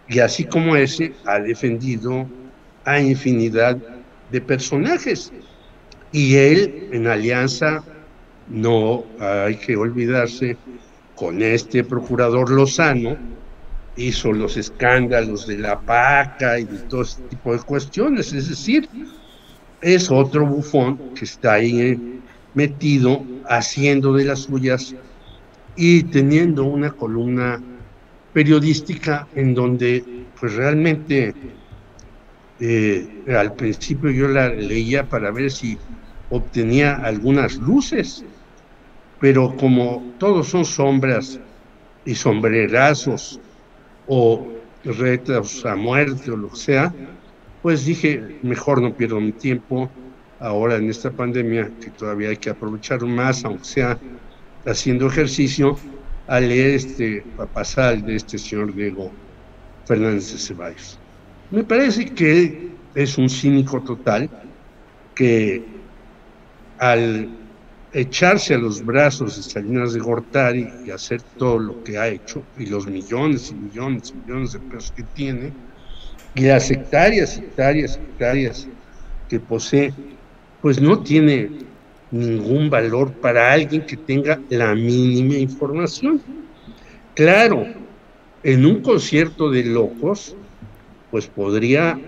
Y así como ese, ha defendido a infinidad de personajes. Y él, en alianza, no hay que olvidarse, con este procurador Lozano, hizo los escándalos de la PACA y de todo este tipo de cuestiones. Es decir, es otro bufón que está ahí metido, haciendo de las suyas y teniendo una columna periodística en donde pues realmente al principio yo la leía para ver si obtenía algunas luces, pero como todos son sombras y sombrerazos o retos a muerte o lo que sea, pues dije, mejor no pierdo mi tiempo ahora en esta pandemia, que todavía hay que aprovechar más, aunque sea haciendo ejercicio, a leer este papasal de este señor Diego Fernández de Ceballos. Me parece que es un cínico total, que al echarse a los brazos de Salinas de Gortari y hacer todo lo que ha hecho, y los millones y millones y millones de pesos que tiene, y las hectáreas que posee, pues no tiene ningún valor para alguien que tenga la mínima información. Claro, en un concierto de locos, pues podría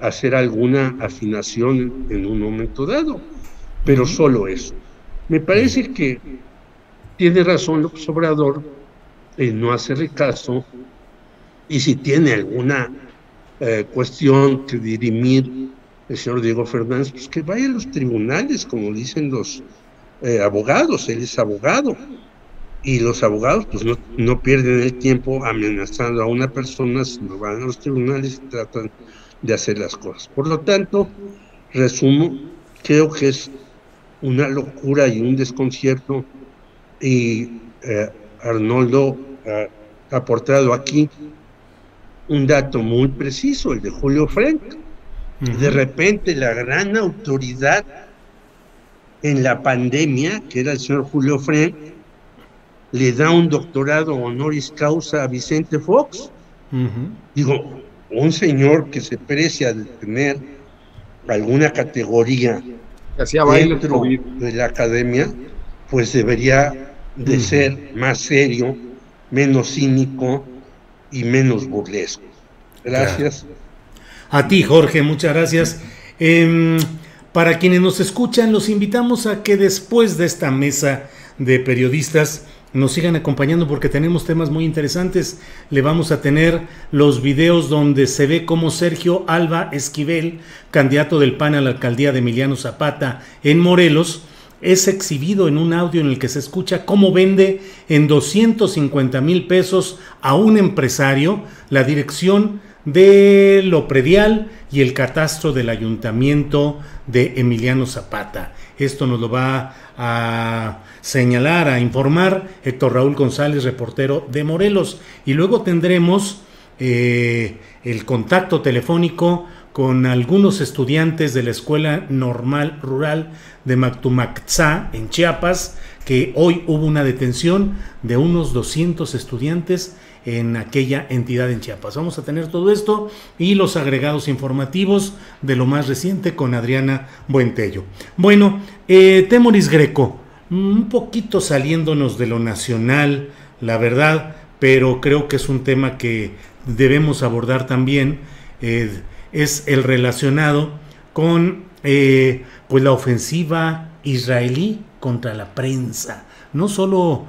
hacer alguna afinación en un momento dado, pero solo eso. Me parece que tiene razón López Obrador en no hacerle caso, y si tiene alguna cuestión que dirimir el señor Diego Fernández, pues que vaya a los tribunales, como dicen los abogados. Él es abogado, y los abogados pues no pierden el tiempo amenazando a una persona, sino van a los tribunales y tratan de hacer las cosas. Por lo tanto, resumo, creo que es una locura y un desconcierto, y Arnoldo ha aportado aquí un dato muy preciso, el de Julio Frenk. De repente la gran autoridad en la pandemia, que era el señor Julio Frenk, le da un doctorado honoris causa a Vicente Fox. Digo, un señor que se precia de tener alguna categoría dentro de la academia, pues debería de ser más serio, menos cínico y menos burlesco. Gracias. Claro. A ti, Jorge, muchas gracias. Para quienes nos escuchan, los invitamos a que después de esta mesa de periodistas nos sigan acompañando, porque tenemos temas muy interesantes. Le vamos a tener los videos donde se ve cómo Sergio Alba Esquivel, candidato del PAN a la alcaldía de Emiliano Zapata en Morelos, es exhibido en un audio en el que se escucha cómo vende en 250,000 pesos a un empresario la dirección de lo predial y el catastro del ayuntamiento de Emiliano Zapata. Esto nos lo va a señalar, a informar Héctor Raúl González, reportero de Morelos. Y luego tendremos el contacto telefónico con algunos estudiantes de la Escuela Normal Rural de Mactumaxá, en Chiapas, que hoy hubo una detención de unos 200 estudiantes en aquella entidad en Chiapas. Vamos a tener todo esto y los agregados informativos de lo más reciente con Adriana Buentello. Bueno, Temoris Greco, un poquito saliéndonos de lo nacional, la verdad, pero creo que es un tema que debemos abordar también, es el relacionado con pues la ofensiva israelí contra la prensa. No solo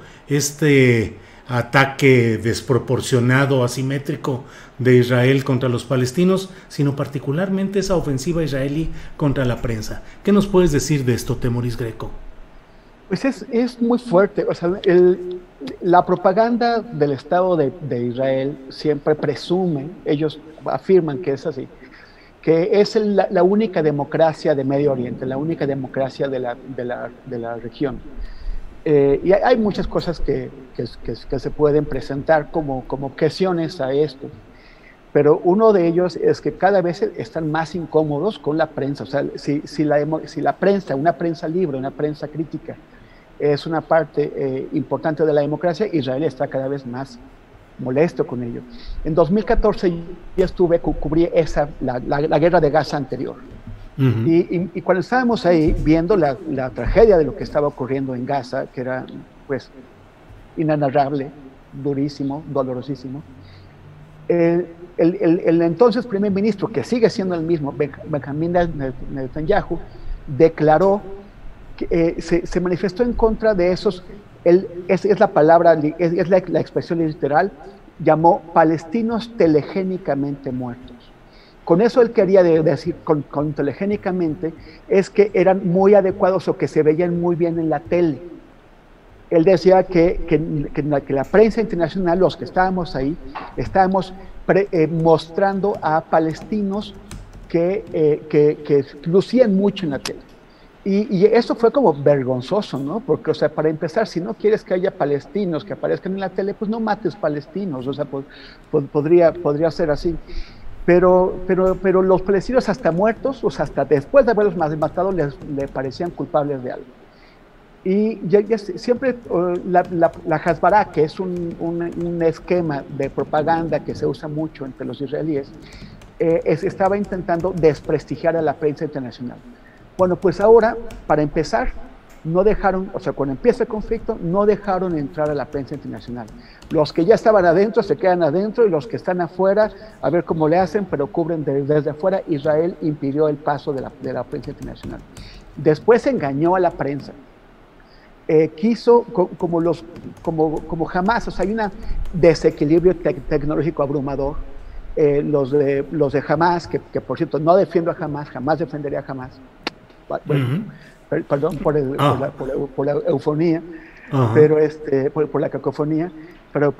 ataque desproporcionado, asimétrico de Israel contra los palestinos, sino particularmente esa ofensiva israelí contra la prensa. ¿Qué nos puedes decir de esto, Temoris Greco? Pues es muy fuerte. O sea, la propaganda del Estado de Israel siempre presume, ellos afirman que es así, que es la única democracia de Medio Oriente, la única democracia de la región. Y hay muchas cosas que se pueden presentar como objeciones a esto, pero uno de ellos es que cada vez están más incómodos con la prensa. O sea, si la prensa, una prensa libre, una prensa crítica, es una parte importante de la democracia, Israel está cada vez más molesto con ello. En 2014 ya cubrí la guerra de Gaza anterior. Uh-huh. Y cuando estábamos ahí viendo la tragedia de lo que estaba ocurriendo en Gaza, que era pues inenarrable, durísimo, dolorosísimo, el entonces primer ministro, que sigue siendo el mismo, Benjamin Netanyahu, declaró que se manifestó en contra de esos, es la palabra, es la expresión literal, llamó palestinos telegénicamente muertos. Con eso él quería decir, con telegénicamente, es que eran muy adecuados o que se veían muy bien en la tele. Él decía que la prensa internacional, los que estábamos ahí, estábamos mostrando a palestinos que lucían mucho en la tele. Y eso fue como vergonzoso, ¿no? Porque, o sea, para empezar, si no quieres que haya palestinos que aparezcan en la tele, pues no mates palestinos, o sea, podría ser así. Pero los palestinos hasta muertos, o sea, hasta después de haberlos matado, le parecían culpables de algo. Y siempre la Hasbara, que es un esquema de propaganda que se usa mucho entre los israelíes, estaba intentando desprestigiar a la prensa internacional. Bueno, pues ahora, para empezar, no dejaron, o sea, cuando empieza el conflicto, no dejaron entrar a la prensa internacional. Los que ya estaban adentro se quedan adentro y los que están afuera, a ver cómo le hacen, pero cubren desde afuera. Israel impidió el paso de la prensa internacional. Después engañó a la prensa. Quiso, como jamás, o sea, hay un desequilibrio tecnológico abrumador. Los de Hamas, que por cierto no defiendo a Hamas, jamás defendería a Hamas. Bueno, perdón por la eufonía, pero por la cacofonía, pero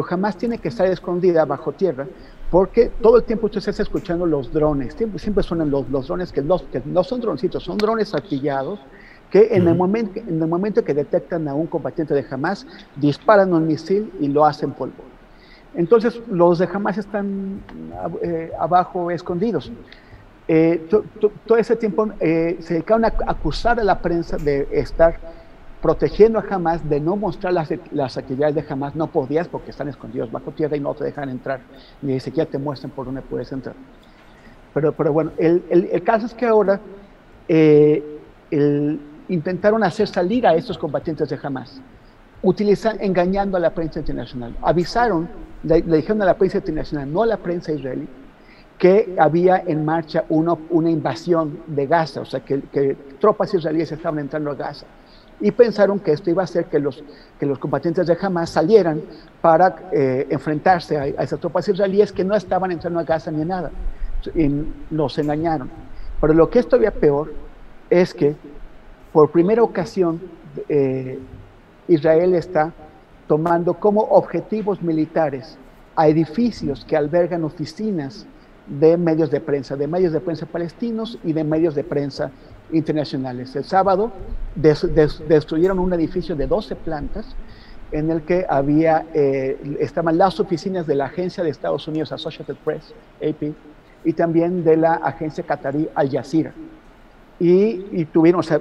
jamás tiene que estar escondida bajo tierra, porque todo el tiempo usted está escuchando los drones, siempre suenan los drones que no son droncitos, son drones artillados, que en el momento que detectan a un combatiente de Hamas, disparan un misil y lo hacen polvo. Entonces los de Hamas están abajo escondidos. Todo ese tiempo se dedicaron a acusar a la prensa de estar protegiendo a Hamas, de no mostrar las actividades de Hamas. No podías porque están escondidos bajo tierra y no te dejan entrar, ni siquiera te muestran por dónde puedes entrar. Pero bueno, el caso es que ahora intentaron hacer salir a estos combatientes de Hamas, engañando a la prensa internacional. Avisaron, le dijeron a la prensa internacional, no a la prensa israelí, que había en marcha una invasión de Gaza, o sea, que tropas israelíes estaban entrando a Gaza. Y pensaron que esto iba a hacer que los combatientes de Hamas salieran para enfrentarse a esas tropas israelíes que no estaban entrando a Gaza ni nada. Y los engañaron. Pero lo que es todavía peor es que por primera ocasión Israel está tomando como objetivos militares a edificios que albergan oficinas de medios de prensa palestinos y de medios de prensa internacionales. El sábado destruyeron un edificio de 12 plantas en el que estaban las oficinas de la agencia de Estados Unidos Associated Press, AP, y también de la agencia qatarí Al Jazeera. Y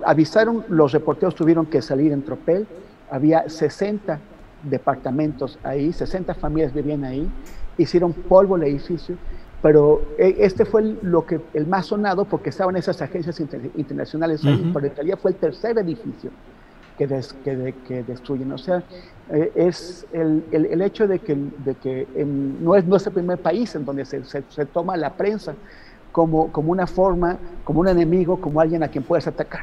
avisaron, los reporteros tuvieron que salir en tropel. Había 60 departamentos ahí, 60 familias vivían ahí, hicieron polvo el edificio, pero este fue el más sonado porque estaban esas agencias internacionales ahí, pero en realidad fue el tercer edificio que destruyen. O sea, es el hecho de que no es nuestro primer país en donde se toma la prensa como una forma, como un enemigo, como alguien a quien puedes atacar.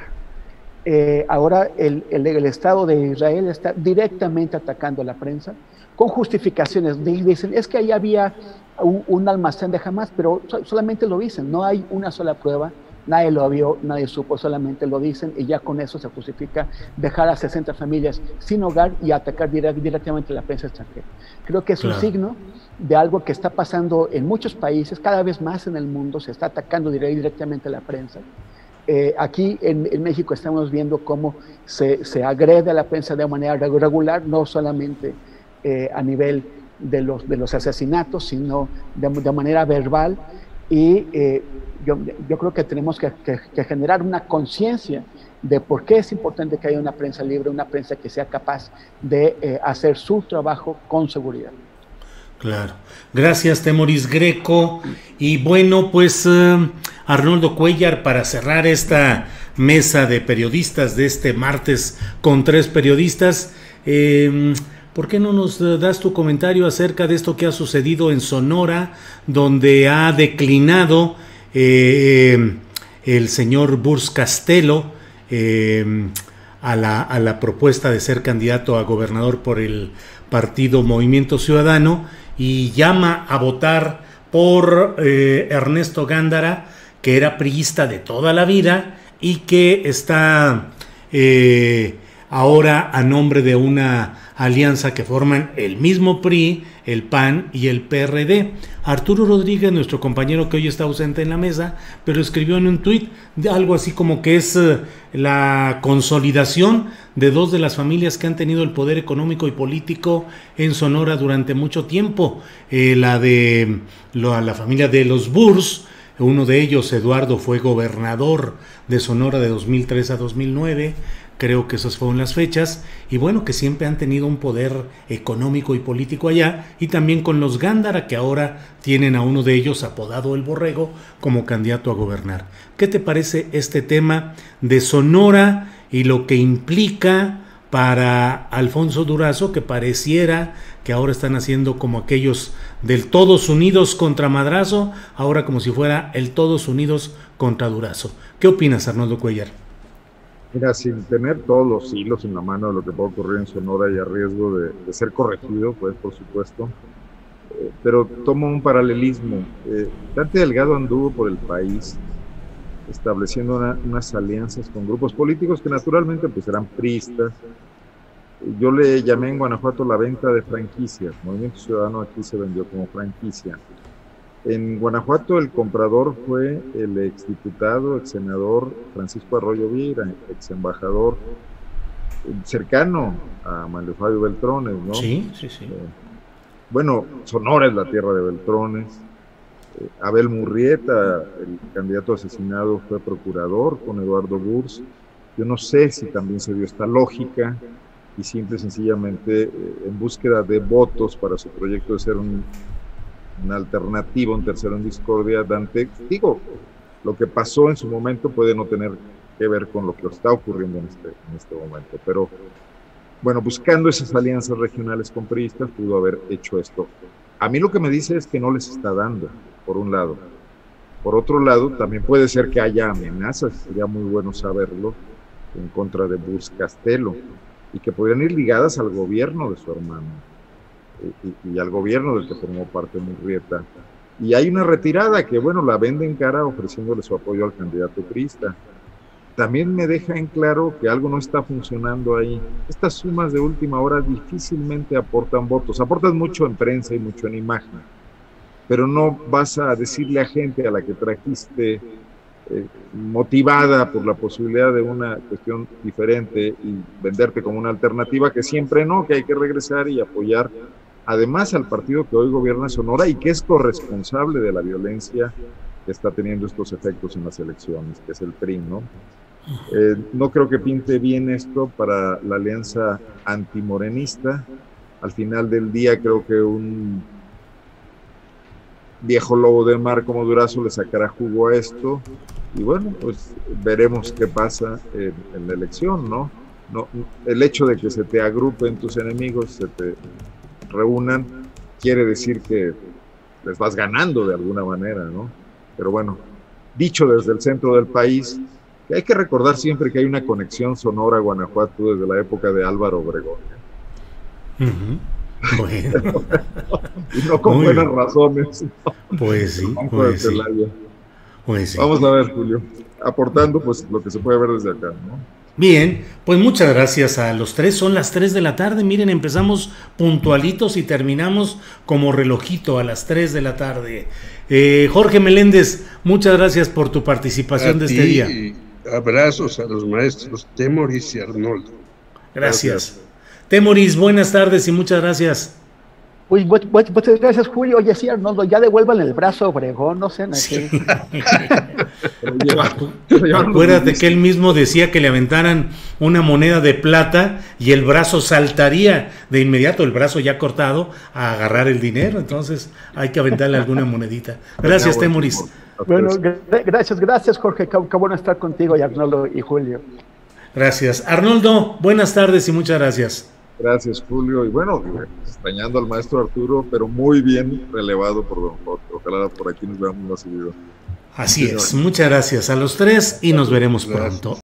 ahora el Estado de Israel está directamente atacando a la prensa con justificaciones. Dicen, es que ahí había un almacén de Hamas, pero solamente lo dicen, no hay una sola prueba, nadie lo vio, nadie supo, solamente lo dicen y ya con eso se justifica dejar a 60 familias sin hogar y atacar directamente a la prensa extranjera. Creo que es un signo de algo que está pasando en muchos países, cada vez más en el mundo, se está atacando directamente a la prensa. Aquí en México estamos viendo cómo se agrede a la prensa de manera regular, no solamente a nivel de los asesinatos, sino de manera verbal, y yo creo que tenemos que generar una conciencia de por qué es importante que haya una prensa libre, una prensa que sea capaz de hacer su trabajo con seguridad. Claro. Gracias, Temoris Greco. Y bueno, pues Arnoldo Cuéllar, para cerrar esta mesa de periodistas de este martes con 3 periodistas, ¿por qué no nos das tu comentario acerca de esto que ha sucedido en Sonora, donde ha declinado el señor Burs Castelo a la propuesta de ser candidato a gobernador por el partido Movimiento Ciudadano y llama a votar por Ernesto Gándara, que era priista de toda la vida y que está ahora a nombre de una alianza que forman el mismo PRI, el PAN y el PRD. Arturo Rodríguez, nuestro compañero que hoy está ausente en la mesa, pero escribió en un tuit algo así como que es la consolidación de 2 de las familias que han tenido el poder económico y político en Sonora durante mucho tiempo, la familia de los Burs. Uno de ellos, Eduardo, fue gobernador de Sonora de 2003 a 2009, creo que esas fueron las fechas, y bueno, que siempre han tenido un poder económico y político allá, y también con los Gándara, que ahora tienen a uno de ellos apodado El Borrego como candidato a gobernar. ¿Qué te parece este tema de Sonora y lo que implica para Alfonso Durazo, que pareciera que ahora están haciendo como aquellos del Todos Unidos contra Madrazo, ahora como si fuera el Todos Unidos contra Durazo? ¿Qué opinas, Arnoldo Cuéllar? Mira, sin tener todos los hilos en la mano de lo que puede ocurrir en Sonora y a riesgo de ser corregido, pues por supuesto, pero tomo un paralelismo. Dante Delgado anduvo por el país estableciendo unas alianzas con grupos políticos que naturalmente pues eran priistas. Yo le llamé en Guanajuato la venta de franquicias. Movimiento Ciudadano aquí se vendió como franquicia. En Guanajuato el comprador fue el exdiputado, exsenador Francisco Arroyo Vieira, exembajador cercano a Manuel Fabio Beltrones, ¿no? Sí. Bueno, Sonora es la tierra de Beltrones. Abel Murrieta, el candidato asesinado, fue procurador con Eduardo Burs. Yo no sé si también se dio esta lógica y simple y sencillamente en búsqueda de votos para su proyecto de ser una alternativa, un tercero en discordia. Dante, digo, lo que pasó en su momento puede no tener que ver con lo que está ocurriendo en este momento, pero bueno, buscando esas alianzas regionales con priistas pudo haber hecho esto. A mí lo que me dice es que no les está dando, por un lado. Por otro lado, también puede ser que haya amenazas, sería muy bueno saberlo, en contra de Burs Castelo, y que podrían ir ligadas al gobierno de su hermano y al gobierno del que formó parte Murrieta. Y hay una retirada que, bueno, la vende en cara ofreciéndole su apoyo al candidato priista. También me deja en claro que algo no está funcionando ahí. Estas sumas de última hora difícilmente aportan votos. Aportan mucho en prensa y mucho en imagen, pero no vas a decirle a gente a la que trajiste motivada por la posibilidad de una cuestión diferente y venderte como una alternativa, que siempre no, que hay que regresar y apoyar además al partido que hoy gobierna Sonora y que es corresponsable de la violencia que está teniendo estos efectos en las elecciones, que es el PRI, ¿no? No creo que pinte bien esto para la alianza antimorenista. Al final del día creo que un viejo lobo del mar como Durazo le sacará jugo a esto y bueno, pues veremos qué pasa en la elección, ¿no? El hecho de que se te agrupen tus enemigos, se te reúnan, quiere decir que les vas ganando de alguna manera, ¿no? Pero bueno, dicho desde el centro del país, Y hay que recordar siempre que hay una conexión Sonora-Guanajuato desde la época de Álvaro Obregón. Bueno. Y no con buenas razones. Pues sí, pues sí. Pues sí. Vamos a ver, Julio, aportando pues lo que se puede ver desde acá, ¿no? Bien, pues muchas gracias a los tres. Son las 3 de la tarde. Miren, empezamos puntualitos y terminamos como relojito a las 3 de la tarde. Jorge Meléndez, muchas gracias por tu participación de este día. Abrazos a los maestros Temoris y Arnoldo. Gracias. Temoris, buenas tardes y muchas gracias. Uy, muchas gracias, Julio. Oye, sí, Arnoldo, ya devuelvan el brazo a Obregón, no sé. Sí. Acuérdate que él mismo decía que le aventaran una moneda de plata y el brazo saltaría de inmediato, el brazo ya cortado, a agarrar el dinero. Entonces hay que aventarle alguna monedita. Gracias, Temoris. Bueno, gracias, Jorge. Qué bueno estar contigo, y Arnoldo y Julio. Gracias. Arnoldo, buenas tardes y muchas gracias. Gracias, Julio. Y bueno, extrañando al maestro Arturo, pero muy bien relevado por don Jorge. Ojalá por aquí nos veamos más seguido. Así es. Muchas gracias a los tres y nos veremos pronto.